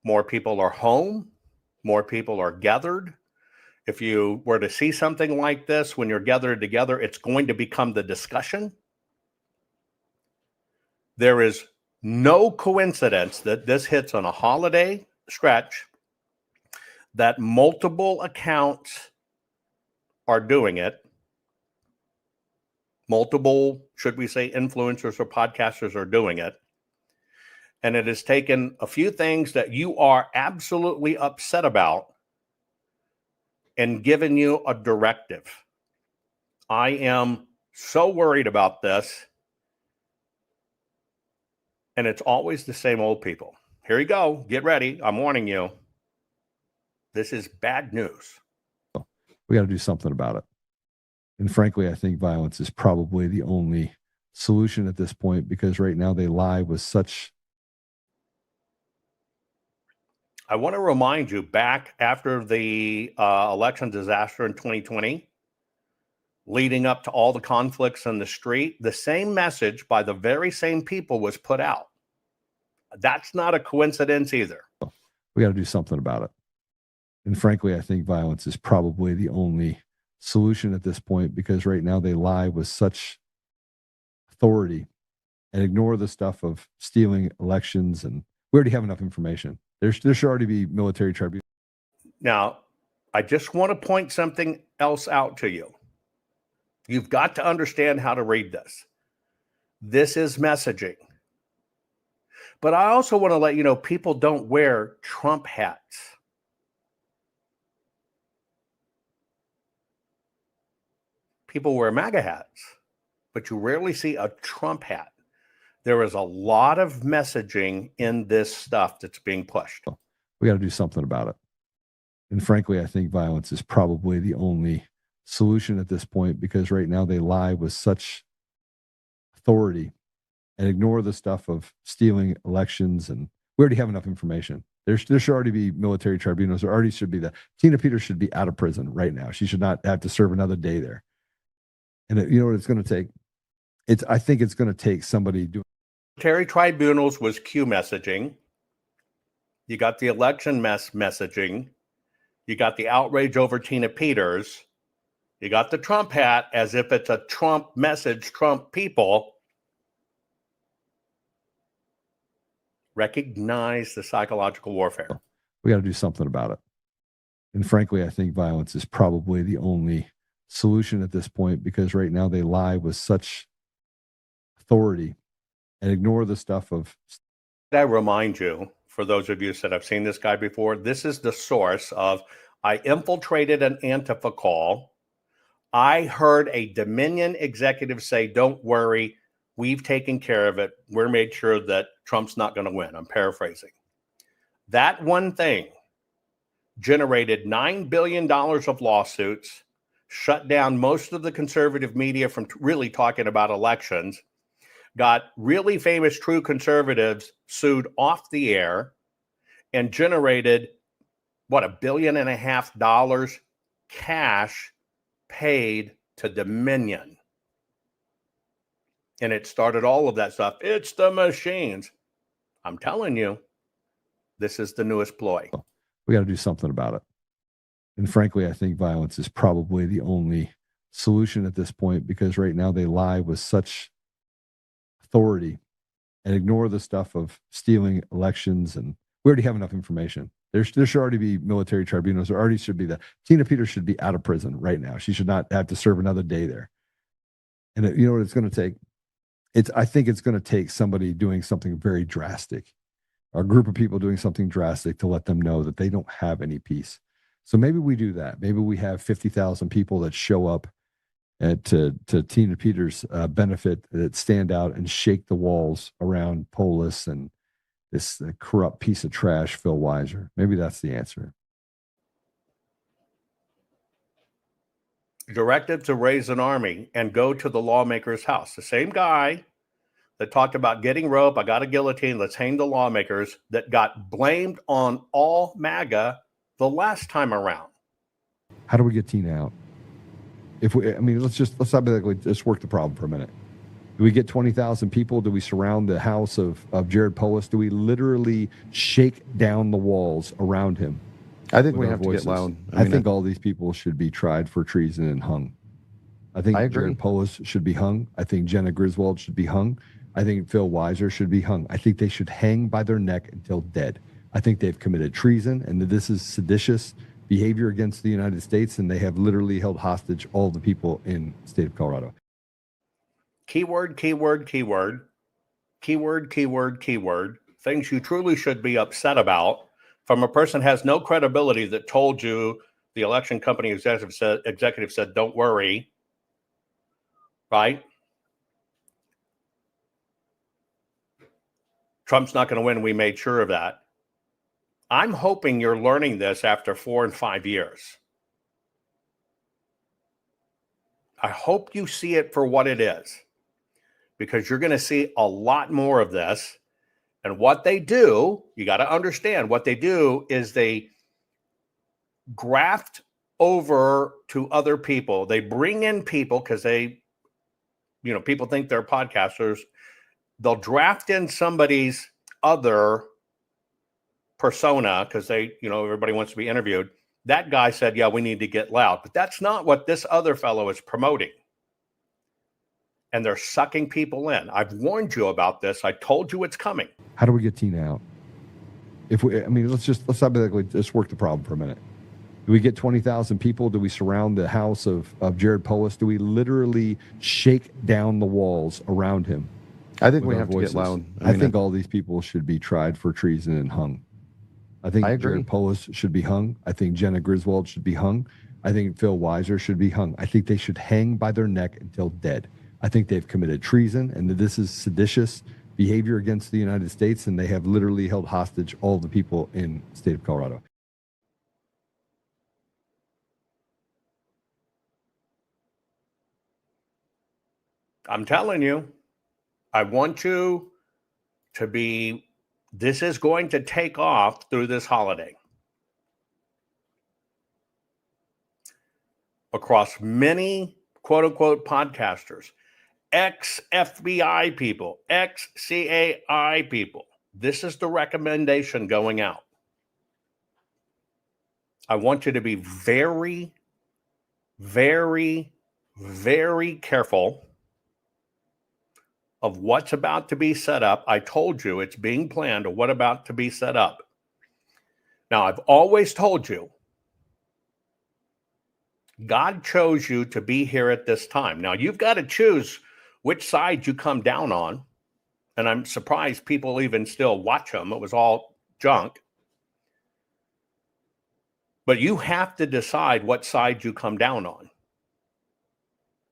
More people are home. More people are gathered. If you were to see something like this, when you're gathered together, it's going to become the discussion. There is no coincidence that this hits on a holiday stretch, that multiple accounts are doing it. Multiple, should we say, influencers or podcasters are doing it. And it has taken a few things that you are absolutely upset about and given you a directive. I am so worried about this. And it's always the same old people. Here you go. Get ready. I'm warning you. This is bad news. We got to do something about it. And frankly, I think violence is probably the only solution at this point, because right now they lie with such. I want to remind you, back after the election disaster in 2020, leading up to all the conflicts in the street, the same message by the very same people was put out. That's not a coincidence either. We got to do something about it. And frankly, I think violence is probably the only solution at this point, because right now they lie with such authority and ignore the stuff of stealing elections. And we already have enough information. There should already be military tribunals. Now, I just want to point something else out to you. You've got to understand how to read this. This is messaging. But I also want to let you know, people don't wear Trump hats. People wear MAGA hats, but you rarely see a Trump hat. There is a lot of messaging in this stuff that's being pushed. We got to do something about it. And frankly, I think violence is probably the only solution at this point, because right now they lie with such authority and ignore the stuff of stealing elections. And we already have enough information. There should already be military tribunals. There already should be that. Tina Peters should be out of prison right now. She should not have to serve another day there. And you know what it's going to take? I think it's going to take somebody doing. Military tribunals was Q messaging. You got the election messaging. You got the outrage over Tina Peters. You got the Trump hat as if it's a Trump message, Trump people. Recognize the psychological warfare. We got to do something about it. And frankly, I think violence is probably the only solution at this point, because right now they lie with such authority and ignore the stuff of. I remind you, for those of you that have seen this guy before, this is the source of, I infiltrated an Antifa call. I heard a Dominion executive say, don't worry, we've taken care of it. We're made sure that Trump's not going to win. I'm paraphrasing. That one thing generated $9 billion of lawsuits, shut down most of the conservative media from really talking about elections, got really famous true conservatives sued off the air, and generated, what, $1.5 billion cash paid to Dominion. And it started all of that stuff. It's the machines. I'm telling you, this is the newest ploy. We got to do something about it. And frankly, I think violence is probably the only solution at this point, because right now they lie with such authority and ignore the stuff of stealing elections. And we already have enough information. There should already be military tribunals. There already should be that. Tina Peters should be out of prison right now. She should not have to serve another day there. And you know what it's going to take? I think it's going to take somebody doing something very drastic, a group of people doing something drastic to let them know that they don't have any peace. So maybe we do that. Maybe we have 50,000 people that show up to Tina Peters' benefit, that stand out and shake the walls around Polis and this corrupt piece of trash, Phil Weiser. Maybe that's the answer. Directive to raise an army and go to the lawmaker's house. The same guy that talked about getting rope, I got a guillotine, let's hang the lawmakers, that got blamed on all MAGA the last time around. How do we get Tina out? Let's hypothetically just work the problem for a minute. Do we get 20,000 people? Do we surround the house of Jared Polis? Do we literally shake down the walls around him? I think we have to get loud. I think all these people should be tried for treason and hung. I think Jared Polis should be hung. I think Jenna Griswold should be hung. I think Phil Weiser should be hung. I think they should hang by their neck until dead. I think they've committed treason, and that this is seditious behavior against the United States, and they have literally held hostage all the people in the state of Colorado. Keyword, keyword, keyword. Keyword, keyword, keyword. Things you truly should be upset about from a person has no credibility that told you the election company executive said, don't worry, right? Trump's not going to win. We made sure of that. I'm hoping you're learning this after 4 and 5 years. I hope you see it for what it is, because you're going to see a lot more of this. And what they do, you got to understand, what they do is they graft over to other people. They bring in people because people think they're podcasters. They'll draft in somebody's other persona because everybody wants to be interviewed. That guy said, yeah, we need to get loud. But that's not what this other fellow is promoting. And they're sucking people in. I've warned you about this. I told you it's coming. How do we get Tina out? Let's hypothetically just work the problem for a minute. Do we get 20,000 people? Do we surround the house of Jared Polis? Do we literally shake down the walls around him? I think we have to get loud. I think all these people should be tried for treason and hung. I think Jared Polis should be hung. I think Jenna Griswold should be hung. I think Phil Weiser should be hung. I think they should hang by their neck until dead. I think they've committed treason, and that this is seditious behavior against the United States, and they have literally held hostage all the people in the state of Colorado. I'm telling you, I want you to be This is going to take off through this holiday. Across many quote-unquote podcasters, ex-FBI people, ex-CAI people. This is the recommendation going out. I want you to be very, very, very careful of what's about to be set up. I told you it's being planned of what's about to be set up. Now, I've always told you, God chose you to be here at this time. Now, you've got to choose which side you come down on. And I'm surprised people even still watch them. It was all junk. But you have to decide what side you come down on.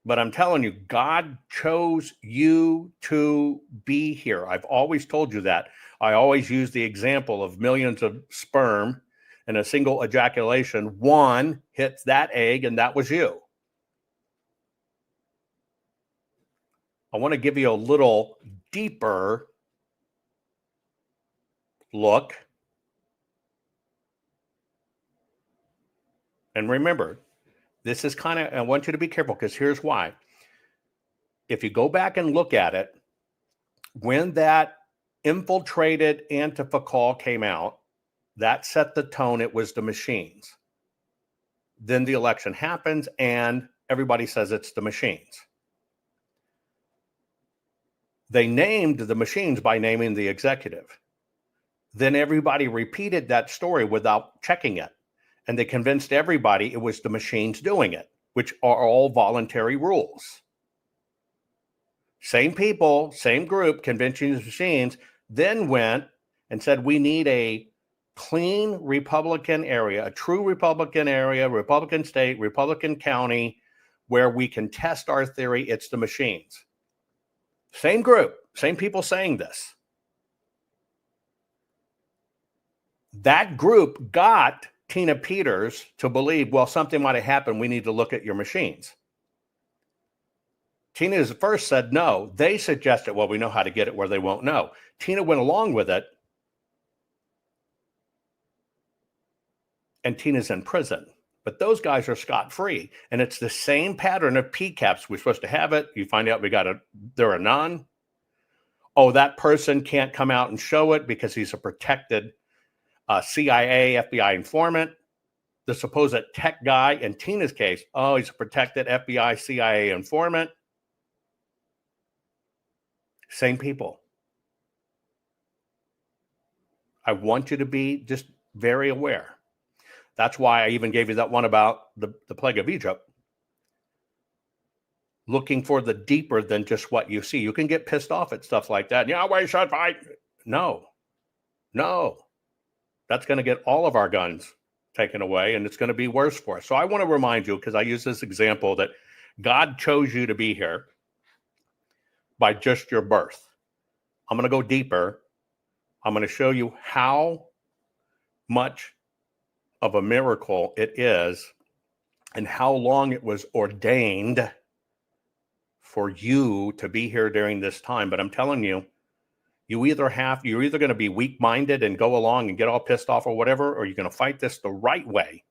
But I'm telling you, God chose you to be here. I've always told you that. I always use the example of millions of sperm and a single ejaculation. One hits that egg, and that was you. I want to give you a little deeper look. And remember, this is kind of, I want you to be careful because here's why. If you go back and look at it, when that infiltrated Antifa call came out, that set the tone. It was the machines. Then the election happens and everybody says it's the machines. They named the machines by naming the executive. Then everybody repeated that story without checking it. And they convinced everybody it was the machines doing it, which are all voluntary rules. Same people, same group, convincing the machines, then went and said, we need a clean Republican area, a true Republican area, Republican state, Republican county, where we can test our theory. It's the machines. Same group, same people saying this. That group got Tina Peters to believe, well, something might have happened. We need to look at your machines. Tina first said no. They suggested, well, we know how to get it where they won't know. Tina went along with it. And Tina's in prison. But those guys are scot-free. And it's the same pattern of PCAPs. We're supposed to have it. You find out they're a none. Oh, that person can't come out and show it because he's a protected CIA, FBI informant. The supposed tech guy in Tina's case, oh, he's a protected FBI, CIA informant. Same people. I want you to be just very aware. That's why I even gave you that one about the plague of Egypt. Looking for the deeper than just what you see. You can get pissed off at stuff like that. Yeah, we should fight. No. That's going to get all of our guns taken away, and it's going to be worse for us. So I want to remind you, because I use this example, that God chose you to be here by just your birth. I'm going to go deeper. I'm going to show you how much of a miracle it is and how long it was ordained for you to be here during this time. But I'm telling you, you're either going to be weak-minded and go along and get all pissed off or whatever, or you're going to fight this the right way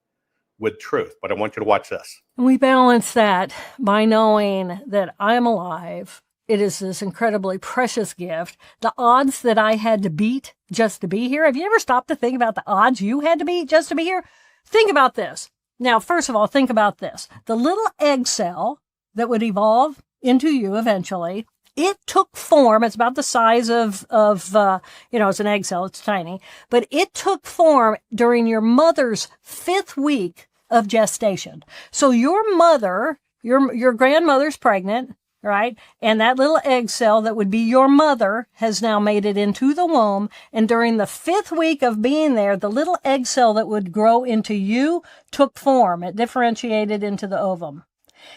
with truth. But I want you to watch this. We balance that by knowing that I'm alive. It is this incredibly precious gift. The odds that I had to beat just to be here. Have you ever stopped to think about the odds you had to beat just to be here? Think about this. Now, first of all, think about this. The little egg cell that would evolve into you eventually, it took form. It's about the size of it's an egg cell. It's tiny. But it took form during your mother's 5th week of gestation. So your mother, your grandmother's pregnant, right? And that little egg cell that would be your mother has now made it into the womb. And during the 5th week of being there, the little egg cell that would grow into you took form. It differentiated into the ovum.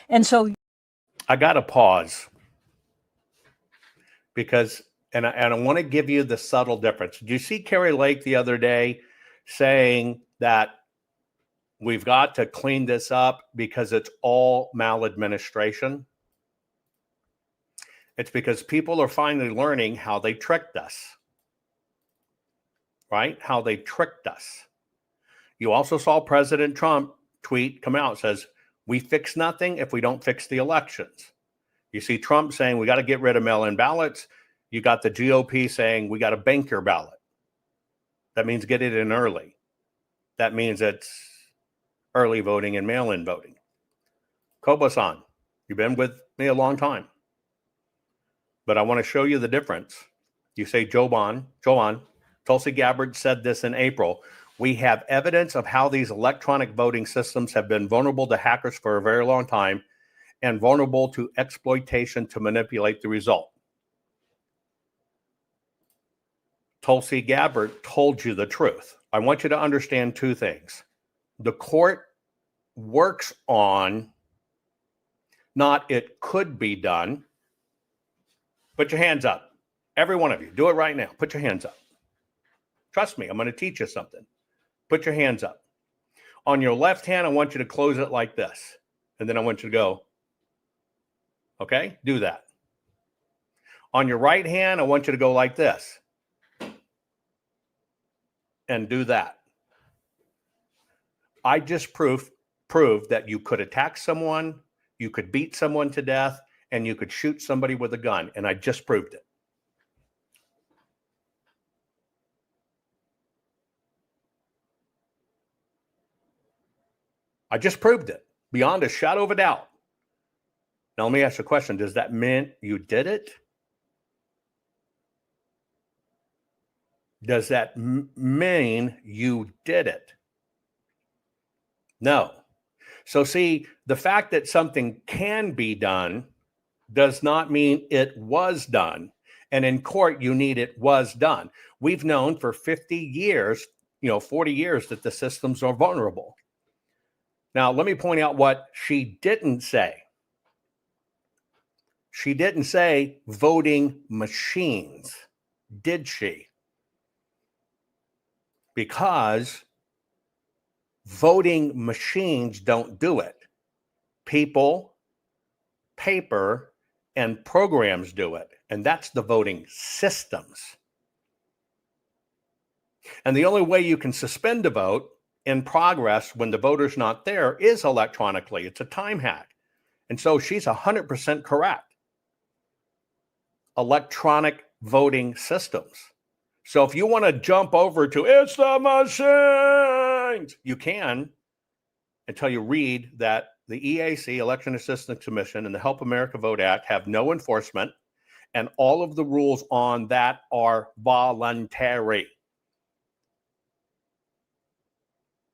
And so I got to pause because, and I want to give you the subtle difference. Did you see Carrie Lake the other day saying that we've got to clean this up because it's all maladministration? It's because people are finally learning how they tricked us. right? How they tricked us. You also saw President Trump tweet come out, says, we fix nothing if we don't fix the elections. You see Trump saying we got to get rid of mail-in ballots. You got the GOP saying we got to bank your ballot. That means get it in early. That means it's early voting and mail-in voting. Kobo-san, you've been with me a long time. But I want to show you the difference. You say Jovan, Tulsi Gabbard said this in April. We have evidence of how these electronic voting systems have been vulnerable to hackers for a very long time and vulnerable to exploitation to manipulate the result. Tulsi Gabbard told you the truth. I want you to understand two things. The court works on not it could be done. Put your hands up. Every one of you, do it right now. Put your hands up. Trust me, I'm going to teach you something. Put your hands up. On your left hand, I want you to close it like this. And then I want you to go. Okay? Do that. On your right hand, I want you to go like this. And do that. I just proved that you could attack someone, you could beat someone to death, and you could shoot somebody with a gun. And I just proved it. I just proved it beyond a shadow of a doubt. Now, let me ask you a question. Does that mean you did it? Does that mean you did it? No. So see, the fact that something can be done does not mean it was done. And in court, you need it was done. We've known for 50 years, 40 years that the systems are vulnerable. Now, let me point out what she didn't say. She didn't say voting machines, did she? Because voting machines don't do it. People, paper, and programs do it. And that's the voting systems. And the only way you can suspend a vote in progress when the voter's not there is electronically. It's a time hack. And so she's 100% correct. Electronic voting systems. So if you want to jump over to it's the machines, you can, until you read that the EAC, Election Assistance Commission, and the Help America Vote Act have no enforcement, and all of the rules on that are voluntary.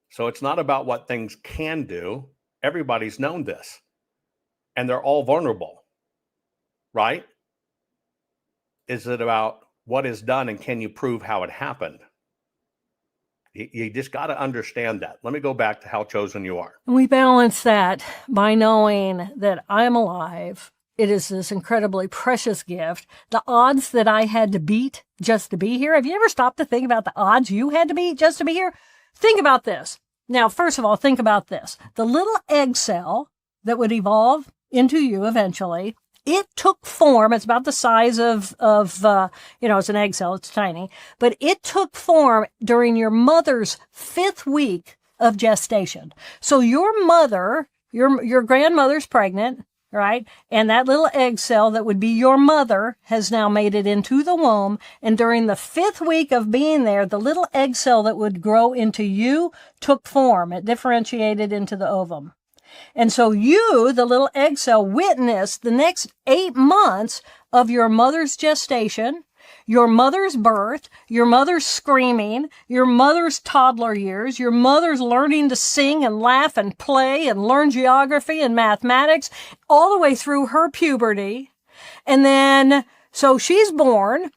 So it's not about what things can do. Everybody's known this. And they're all vulnerable, right? Is it about what is done and can you prove how it happened? You just got to understand that. Let me go back to how chosen you are. We balance that by knowing that I'm alive. It is this incredibly precious gift. The odds that I had to beat just to be here. Have you ever stopped to think about the odds you had to beat just to be here? Think about this. Now, first of all, think about this. The little egg cell that would evolve into you eventually, it took form. It's about the size of it's an egg cell. It's tiny. But it took form during your mother's 5th week of gestation. So your mother, your grandmother's pregnant, right? And that little egg cell that would be your mother has now made it into the womb. And during the 5th week of being there, the little egg cell that would grow into you took form. It differentiated into the ovum. And so you, the little egg cell, witnessed the next 8 months of your mother's gestation, your mother's birth, your mother's screaming, your mother's toddler years, your mother's learning to sing and laugh and play and learn geography and mathematics, all the way through her puberty. And then, so she's born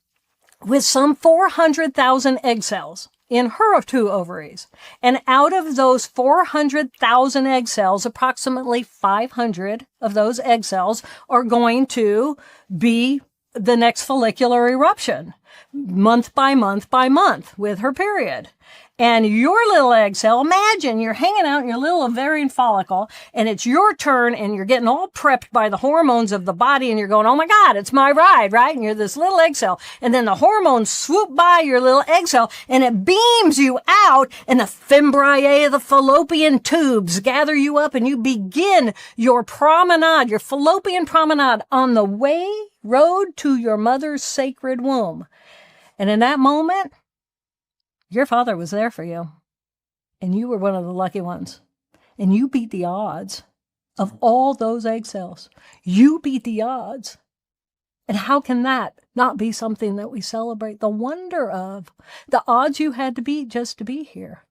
with some 400,000 egg cells in her 2 ovaries. And out of those 400,000 egg cells, approximately 500 of those egg cells are going to be the next follicular eruption, month by month by month with her period. And your little egg cell, imagine you're hanging out in your little ovarian follicle and it's your turn and you're getting all prepped by the hormones of the body and you're going, oh my God, it's my ride, right? And you're this little egg cell. And then the hormones swoop by your little egg cell and it beams you out and the fimbriae, the fallopian tubes gather you up and you begin your promenade, your fallopian promenade on the road to your mother's sacred womb. And in that moment, your father was there for you, and you were one of the lucky ones, and you beat the odds of all those egg cells. You beat the odds. And how can that not be something that we celebrate the wonder of? The odds you had to beat just to be here.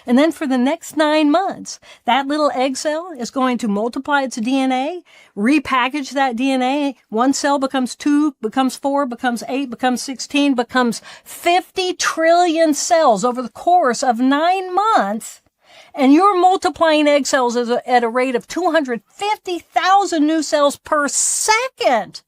And then for the next 9 months, that little egg cell is going to multiply its DNA, repackage that DNA. One cell becomes 2, becomes 4, becomes 8, becomes 16, becomes 50 trillion cells over the course of 9 months. And you're multiplying egg cells at a rate of 250,000 new cells per second.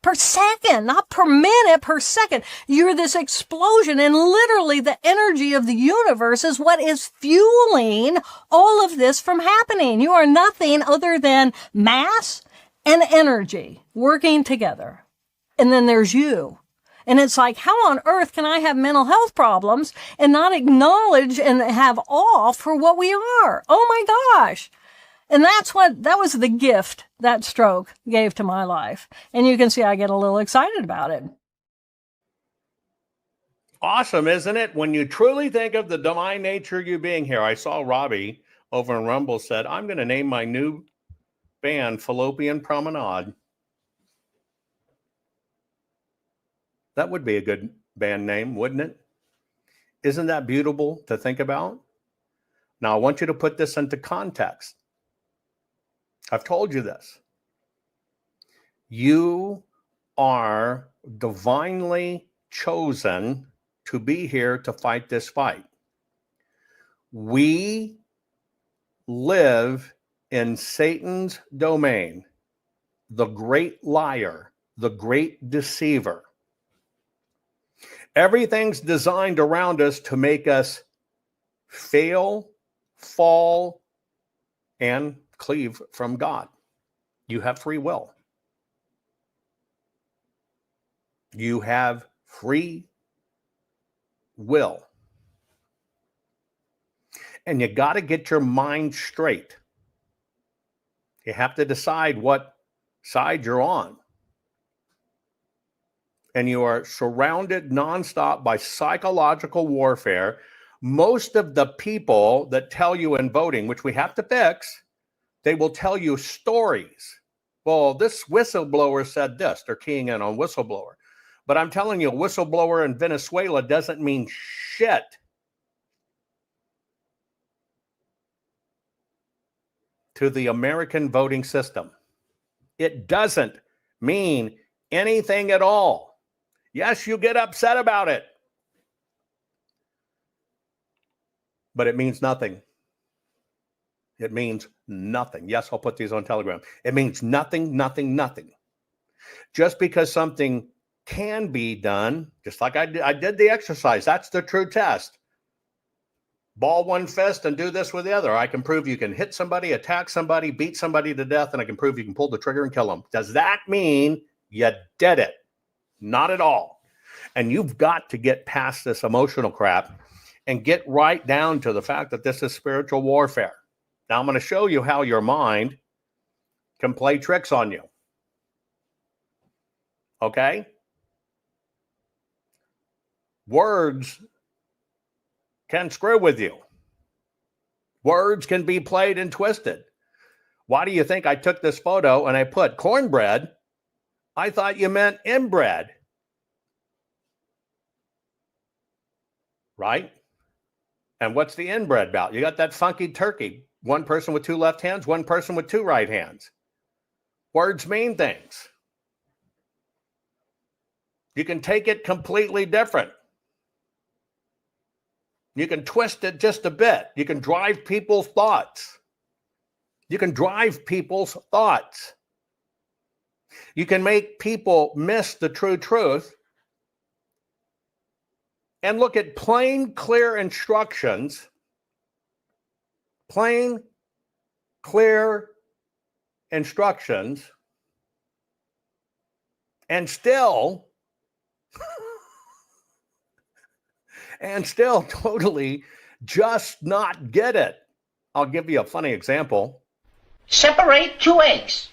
Per second, not per minute, per second. You're this explosion, and literally the energy of the universe is what is fueling all of this from happening. You are nothing other than mass and energy working together. And then there's you. And it's like, how on earth can I have mental health problems and not acknowledge and have awe for what we are? Oh my gosh. And that was the gift that stroke gave to my life. And you can see I get a little excited about it. Awesome, isn't it? When you truly think of the divine nature of you being here. I saw Robbie over in Rumble said, I'm going to name my new band Fallopian Promenade. That would be a good band name, wouldn't it? Isn't that beautiful to think about? Now, I want you to put this into context. I've told you this. You are divinely chosen to be here to fight this fight. We live in Satan's domain, the great liar, the great deceiver. Everything's designed around us to make us fail, fall, and cleave from God. You have free will. You have free will. And you got to get your mind straight. You have to decide what side you're on. And you are surrounded nonstop by psychological warfare. Most of the people that tell you in voting, which we have to fix, they will tell you stories. Well, this whistleblower said this. They're keying in on whistleblower. But I'm telling you, a whistleblower in Venezuela doesn't mean shit. To the American voting system. It doesn't mean anything at all. Yes, you get upset about it. But it means nothing. It means nothing. Yes, I'll put these on Telegram. It means nothing, nothing, nothing. Just because something can be done, just like I did the exercise. That's the true test. Ball one fist and do this with the other. I can prove you can hit somebody, attack somebody, beat somebody to death, and I can prove you can pull the trigger and kill them. Does that mean you did it? Not at all. And you've got to get past this emotional crap and get right down to the fact that this is spiritual warfare. Now, I'm going to show you how your mind can play tricks on you. Okay? Words can screw with you. Words can be played and twisted. Why do you think I took this photo and I put cornbread? I thought you meant inbred. Right? And what's the inbred about? You got that funky turkey. One person with 2 left hands, one person with 2 right hands. Words mean things. You can take it completely different. You can twist it just a bit. You can drive people's thoughts. You can drive people's thoughts. You can make people miss the true truth and look at plain, clear instructions, plain, clear instructions, and still totally just not get it. I'll give you a funny example. Separate 2 eggs.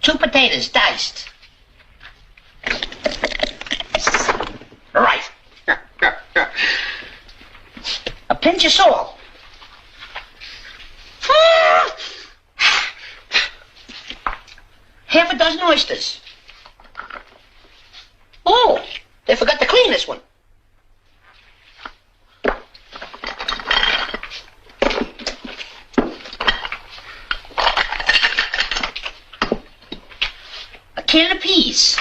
Two potatoes diced. Right. A pinch of salt. Half a dozen oysters. Oh, they forgot to clean this one. A can of peas.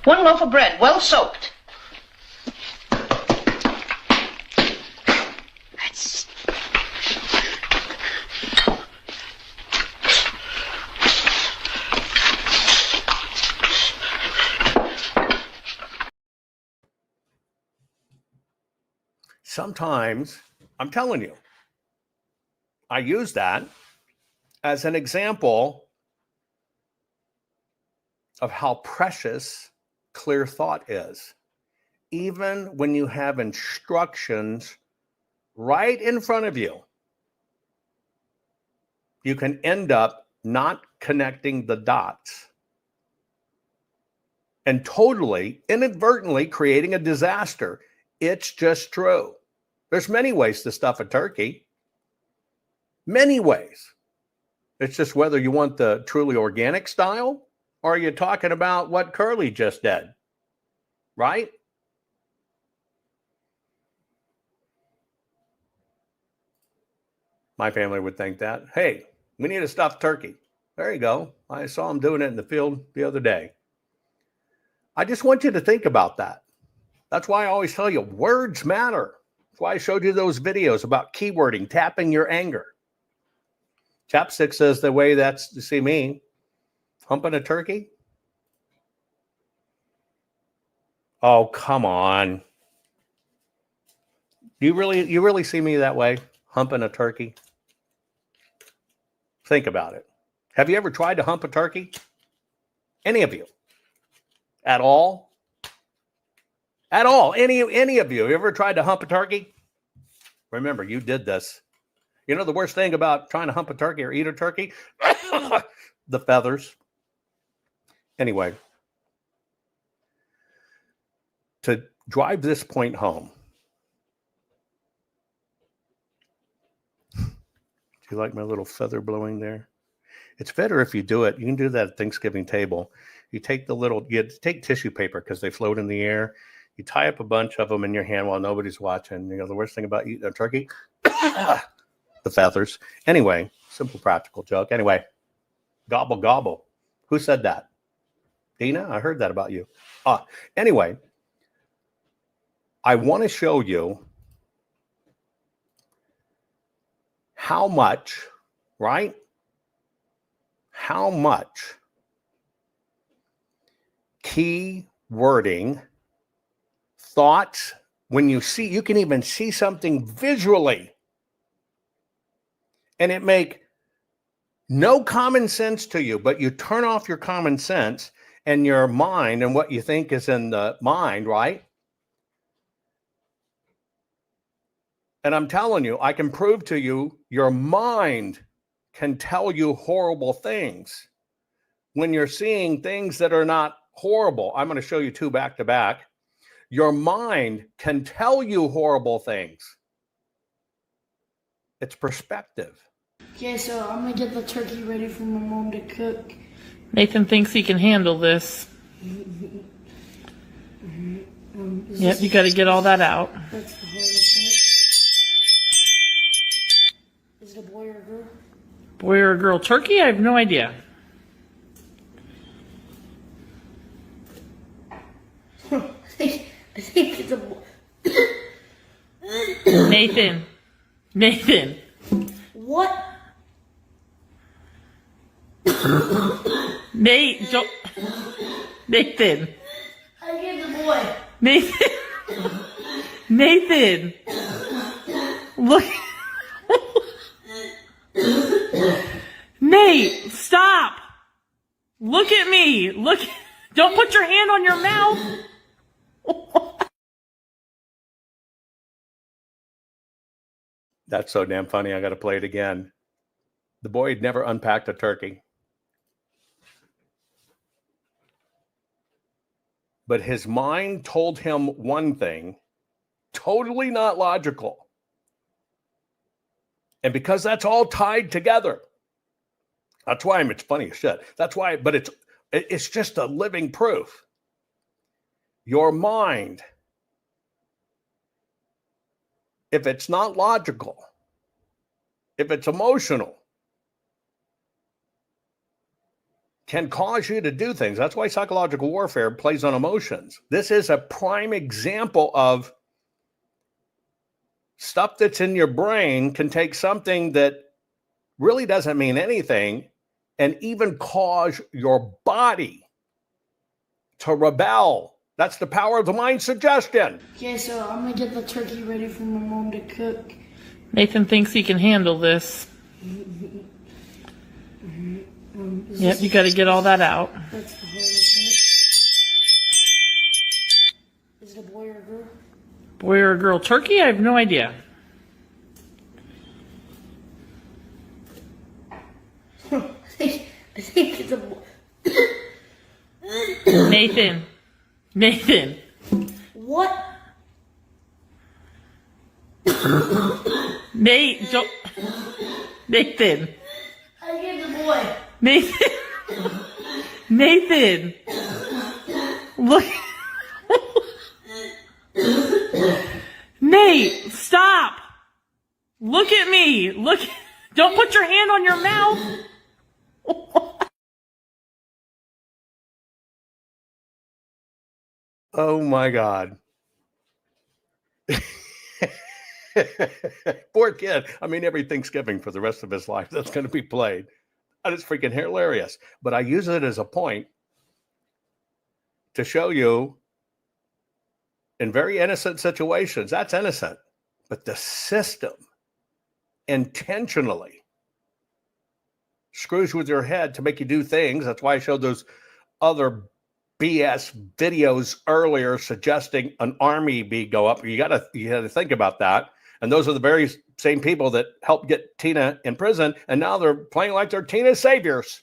One loaf of bread, well soaked. Sometimes, I'm telling you, I use that as an example of how precious clear thought is. Even when you have instructions right in front of you, you can end up not connecting the dots and totally, inadvertently creating a disaster. It's just true. There's many ways to stuff a turkey. Many ways. It's just whether you want the truly organic style or are you talking about what Curly just did, right? My family would think that. Hey, we need a stuffed turkey. There you go. I saw him doing it in the field the other day. I just want you to think about that. That's why I always tell you, words matter. That's why I showed you those videos about keywording, tapping your anger. Chapstick says the way that's to see me, humping a turkey. Oh, come on. You really see me that way, humping a turkey? Think about it. Have you ever tried to hump a turkey? Any of you? At all? At all? Any of you ever tried to hump a turkey? Remember, you did this. You know the worst thing about trying to hump a turkey or eat a turkey? The feathers. Anyway, to drive this point home, do you like my little feather blowing there? It's better if you do it. You can do that at Thanksgiving table. You take take tissue paper because they float in the air. You tie up a bunch of them in your hand while nobody's watching. You know, the worst thing about eating a turkey, the feathers. Anyway, simple practical joke. Anyway, gobble, gobble. Who said that? Dina, I heard that about you. Anyway, I want to show you how much, right? How much key wording, thoughts, when you can even see something visually and it make no common sense to you, but you turn off your common sense and your mind and what you think is in the mind, right? And I'm telling you, I can prove to you, your mind can tell you horrible things when you're seeing things that are not horrible. I'm going to show you two back to back. Your mind can tell you horrible things. It's perspective. Okay, so I'm going to get the turkey ready for my mom to cook. Nathan thinks he can handle this. Yep, you got to get all that out. That's the hardest part. Is it a boy or a girl? Boy or a girl turkey? I have no idea. I think it's a boy. Nathan. Nathan. What? Nate. Nathan. I gave the boy. Nathan. Nathan. Look. Nate, stop. Look at me. Look. Don't put your hand on your mouth. That's so damn funny. I got to play it again. The boy had never unpacked a turkey. But his mind told him one thing, totally not logical. And because that's all tied together, that's why it's funny as shit. That's why, but it's just a living proof. Your mind, if it's not logical, if it's emotional, can cause you to do things. That's why psychological warfare plays on emotions. This is a prime example of stuff that's in your brain can take something that really doesn't mean anything and even cause your body to rebel. That's the power of the mind suggestion. Okay, so I'm gonna get the turkey ready for my mom to cook. Nathan thinks he can handle this. Yep, you got to get all that out. That's the hardest thing. Is it a boy or a girl? Boy or a girl? Turkey? I have no idea. I think it's a boy. Nathan. Nathan. What? Nate. Nathan. I gave the boy. Nathan. Nathan. Look. Nate, stop. Look at me. Look. Don't put your hand on your mouth. Oh my God. Poor kid. I mean, every Thanksgiving for the rest of his life that's going to be played. And it's freaking hilarious. But I use it as a point to show you in very innocent situations, that's innocent. But the system intentionally screws with your head to make you do things. That's why I showed those other BS videos earlier suggesting an army be go up. You got to think about that. And those are the very same people that helped get Tina in prison, and now they're playing like they're Tina's saviors.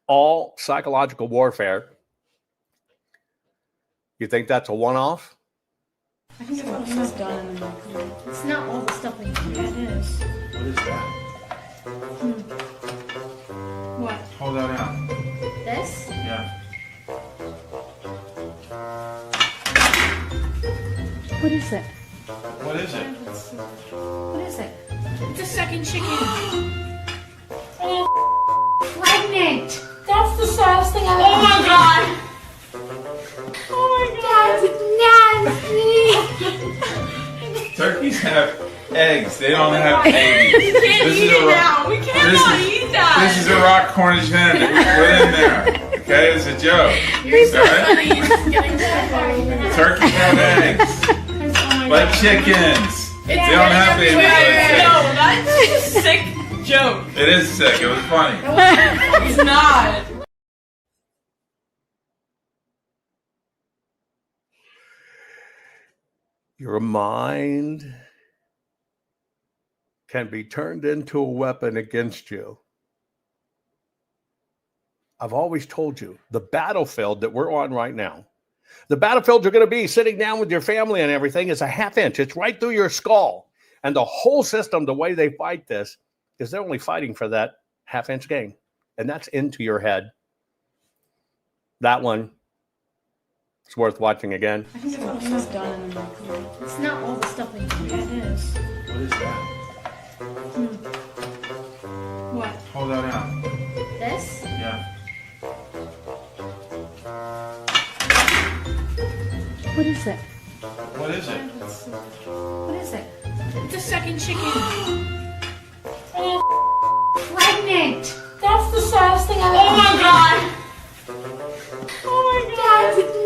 All psychological warfare. You think that's a one-off? I can get all the stuff done in the microwave. It's not all the stuff in here. It is. What is that? What? Hold that out. This? Yeah. What is it? What is it? What is it? It's a second chicken. Oh, pregnant. That's the saddest thing I've ever seen. Oh my god. Oh my god. That's nasty. Turkeys have eggs. They don't have babies. We can't eat it now. We cannot eat that. This is a rock Cornish hen that we put in there. Okay, it's a joke. You're so Alright? funny. You're just getting so funny. Turkeys have eggs. Like chickens. They don't have babies. No, that's a sick joke. It is sick. It was funny. It's not. Your mind can be turned into a weapon against you. I've always told you, the battlefield that we're on right now, the battlefield you're going to be sitting down with your family and everything is a half inch. It's right through your skull. And the whole system, the way they fight this, is they're only fighting for that half-inch gain. And that's into your head. That one, it's worth watching again. I can get all the stuff done in the microwave. It's not all the stuff in here. It is. What is that? What? Hold that out. This? Yeah. What is it? What is it? What is it? It's a second chicken. Oh, pregnant. That's the saddest thing I've ever Oh my god! Oh my god. That's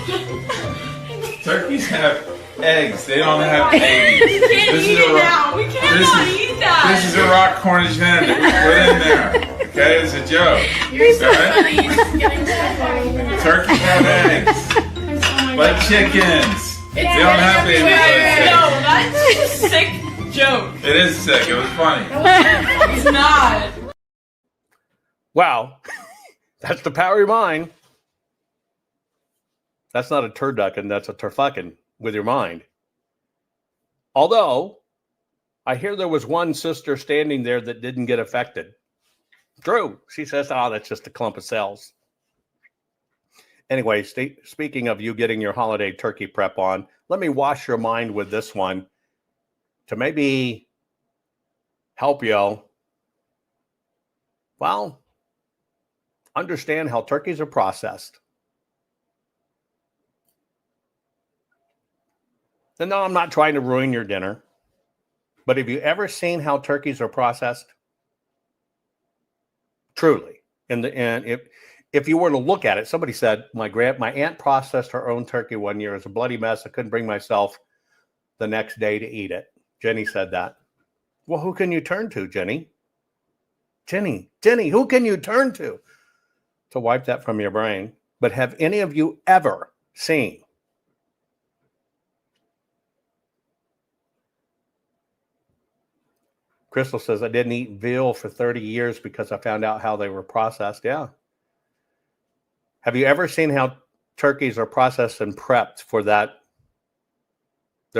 nasty. Turkeys have eggs. They don't have babies. We can't eat it now. We cannot eat that. This is a rock Cornish hen that we put in there. Okay, it's a joke. You're so Alright? funny. You're just getting so funny. Turkeys have eggs. Like chickens. They don't have babies like chickens. No, that's a sick joke. It is sick. It was funny. It's not. Wow. That's the power of your mind. That's not a turducken, that's a turfucking with your mind. Although, I hear there was one sister standing there that didn't get affected. True. She says, that's just a clump of cells. Anyway, speaking of you getting your holiday turkey prep on, let me wash your mind with this one to maybe help you, well, understand how turkeys are processed. And no, I'm not trying to ruin your dinner, but have you ever seen how turkeys are processed? Truly. And if you were to look at it, somebody said, my aunt processed her own turkey one year. It was a bloody mess. I couldn't bring myself the next day to eat it. Jenny said that. Well, who can you turn to, Jenny? Jenny, who can you turn to wipe that from your brain? But have any of you ever seen Crystal says, I didn't eat veal for 30 years because I found out how they were processed. Yeah. Have you ever seen how turkeys are processed and prepped for their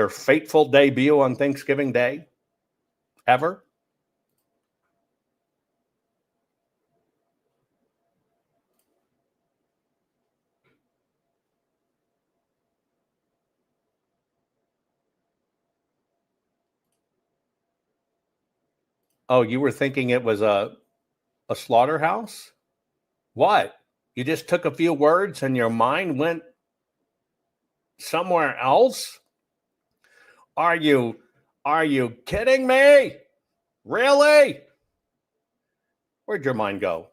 fateful debut on Thanksgiving Day? Ever? Oh, you were thinking it was a slaughterhouse? What? You just took a few words and your mind went somewhere else? Are you kidding me? Really? Where'd your mind go?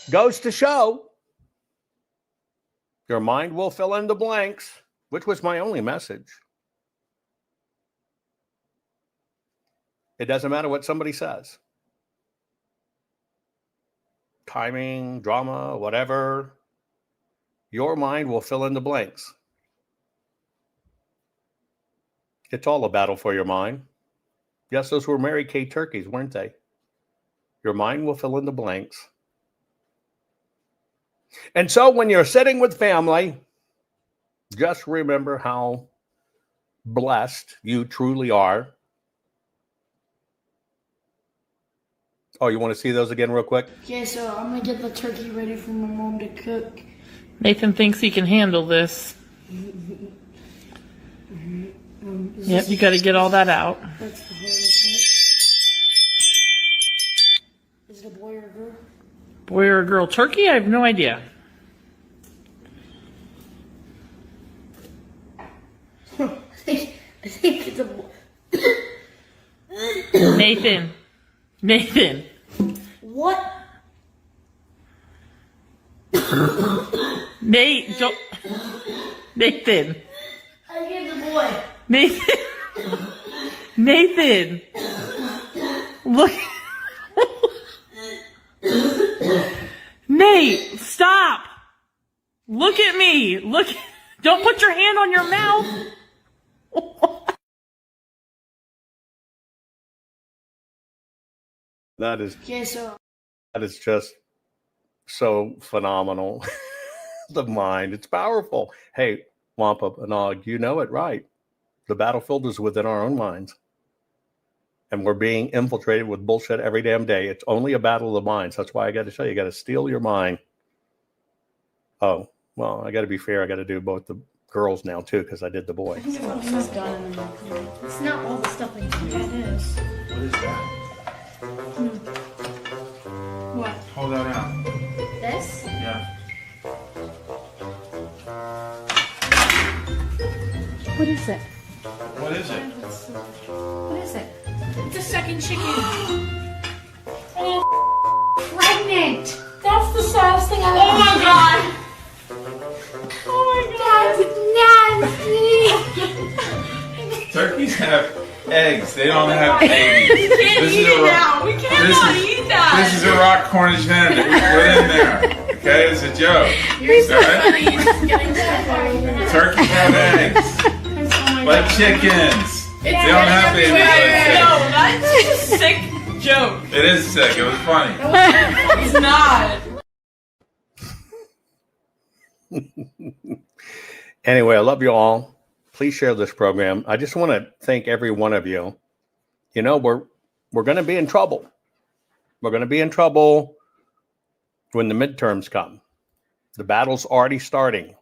Goes to show your mind will fill in the blanks, which was my only message. It doesn't matter what somebody says. Timing, drama, whatever. Your mind will fill in the blanks. It's all a battle for your mind. Yes, those were Mary Kay turkeys, weren't they? Your mind will fill in the blanks. And so when you're sitting with family, just remember how blessed you truly are. Oh, you want to see those again real quick? Okay, so I'm gonna get the turkey ready for my mom to cook. Nathan thinks he can handle this. Yep, you got to get all that out. That's the hardest part. Is it a boy or a girl? Boy or a girl turkey? I have no idea. I think it's a boy. Nathan. What? Nate, don't. Nathan. I gave the boy. Nathan. Look. Nate, stop. Look at me. Look. Don't put your hand on your mouth. That is Okay, so just so phenomenal. battlefield of mind. It's powerful. Hey, Wampa Nog, you know it, right? The battlefield is within our own minds. And we're being infiltrated with bullshit every damn day. It's only a battle of the minds. That's why I got to tell you, got to steal your mind. Oh, well, I got to be fair. I got to do both the girls now, too, because I did the boy. It's not all the stuff I do. Yeah, it is. What is that? What? Hold that out. This? Yeah. What is it? What is it? What is it? It's a second chicken. Oh, pregnant. That's the saddest thing I've ever. Oh my god! Oh my god. That's nasty. Turkeys have eggs. They don't have babies. We can't eat it now. We cannot eat that. This is a rock Cornish hen that we put in there. Okay, it's a joke. You're so Alright? funny. You're just getting so funny. Turkeys have eggs. Like chickens. They don't have babies. No, Like that's a sick joke. it is sick. It was funny. It's not. Anyway, I love you all. Please share this program. I just want to thank every one of you. You know, we're going to be in trouble. We're going to be in trouble when the midterms come. The battle's already starting.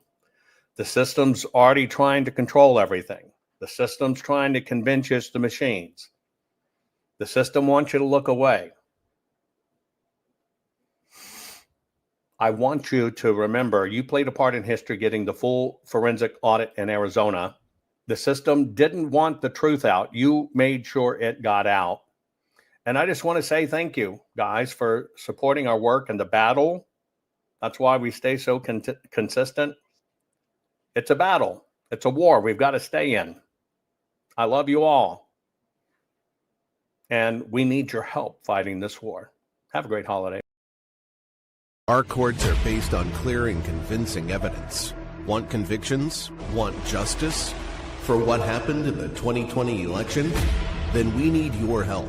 The system's already trying to control everything. The system's trying to convince you it's the machines. The system wants you to look away. I want you to remember you played a part in history getting the full forensic audit in Arizona. The system didn't want the truth out. You made sure it got out. And I just want to say thank you, guys, for supporting our work in the battle. That's why we stay so consistent. It's a battle. It's a war we've got to stay in. I love you all. And we need your help fighting this war. Have a great holiday. Our courts are based on clear and convincing evidence. Want convictions? Want justice? For what happened in the 2020 election? Then we need your help.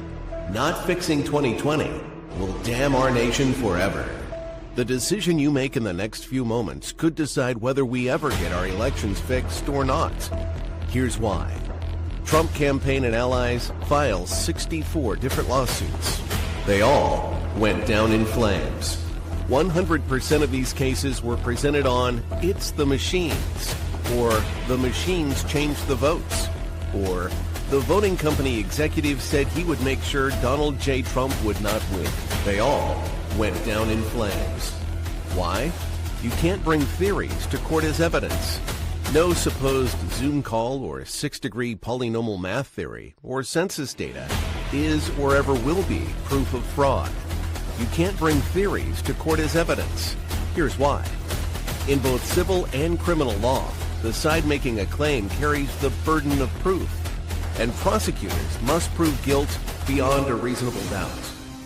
Not fixing 2020 will damn our nation forever. The decision you make in the next few moments could decide whether we ever get our elections fixed or not. Here's why. Trump campaign and allies filed 64 different lawsuits. They all went down in flames. 100% of these cases were presented on "It's the machines," or "The machines changed the votes," or "The voting company executive said he would make sure Donald J. Trump would not win." They all went down in flames. Why? You can't bring theories to court as evidence. No supposed Zoom call or six-degree polynomial math theory or census data is or ever will be proof of fraud. You can't bring theories to court as evidence. Here's why. In both civil and criminal law, the side making a claim carries the burden of proof, and prosecutors must prove guilt beyond a reasonable doubt.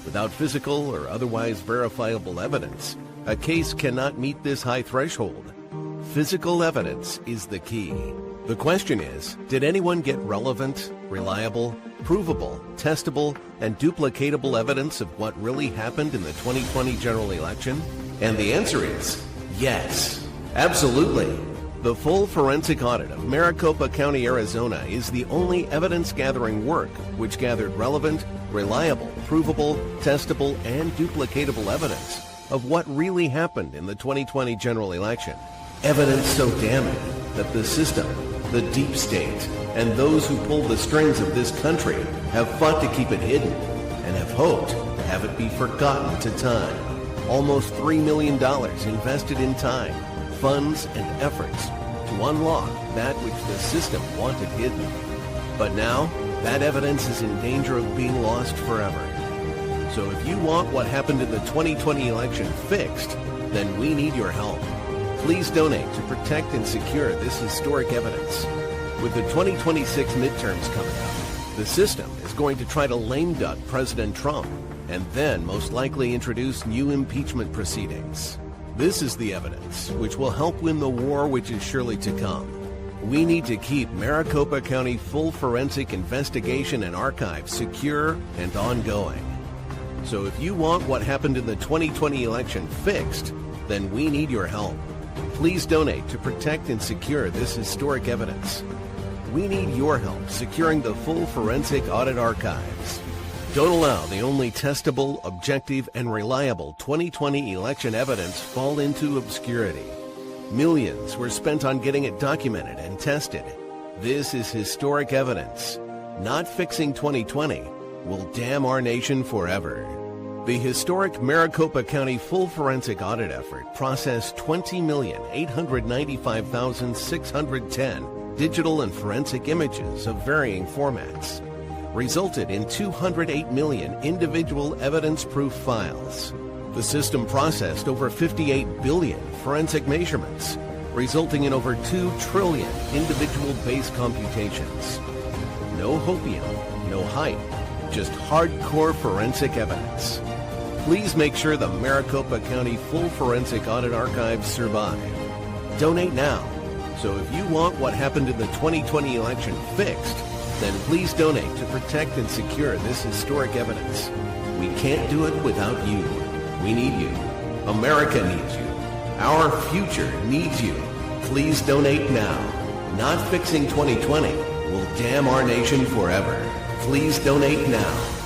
Without physical or otherwise verifiable evidence, a case cannot meet this high threshold. Physical evidence is the key. The question is, did anyone get relevant, reliable, provable, testable, and duplicatable evidence of what really happened in the 2020 general election? And the answer is yes, absolutely. The full forensic audit of Maricopa County, Arizona is the only evidence-gathering work which gathered relevant, reliable, provable, testable, and duplicatable evidence of what really happened in the 2020 general election. Evidence so damning that the system, the deep state, and those who pull the strings of this country have fought to keep it hidden and have hoped to have it be forgotten to time. Almost $3 million invested in time, funds, and efforts to unlock that which the system wanted hidden. But now, that evidence is in danger of being lost forever. So if you want what happened in the 2020 election fixed, then we need your help. Please donate to protect and secure this historic evidence. With the 2026 midterms coming up, the system is going to try to lame duck President Trump and then most likely introduce new impeachment proceedings. This is the evidence which will help win the war which is surely to come. We need to keep Maricopa County full forensic investigation and archive secure and ongoing. So if you want what happened in the 2020 election fixed, then we need your help. Please donate to protect and secure this historic evidence. We need your help securing the full forensic audit archives. Don't allow the only testable, objective, and reliable 2020 election evidence fall into obscurity. Millions were spent on getting it documented and tested. This is historic evidence. Not fixing 2020 will damn our nation forever. The historic Maricopa County full forensic audit effort processed 20,895,610 digital and forensic images of varying formats, resulted in 208 million individual evidence-proof files. The system processed over 58 billion forensic measurements, resulting in over 2 trillion individual base computations. No hopium, no hype, just hardcore forensic evidence. Please make sure the Maricopa County Full Forensic Audit Archives survive. Donate now. So if you want what happened in the 2020 election fixed, then please donate to protect and secure this historic evidence. We can't do it without you. We need you. America needs you. Our future needs you. Please donate now. Not fixing 2020 will damn our nation forever. Please donate now.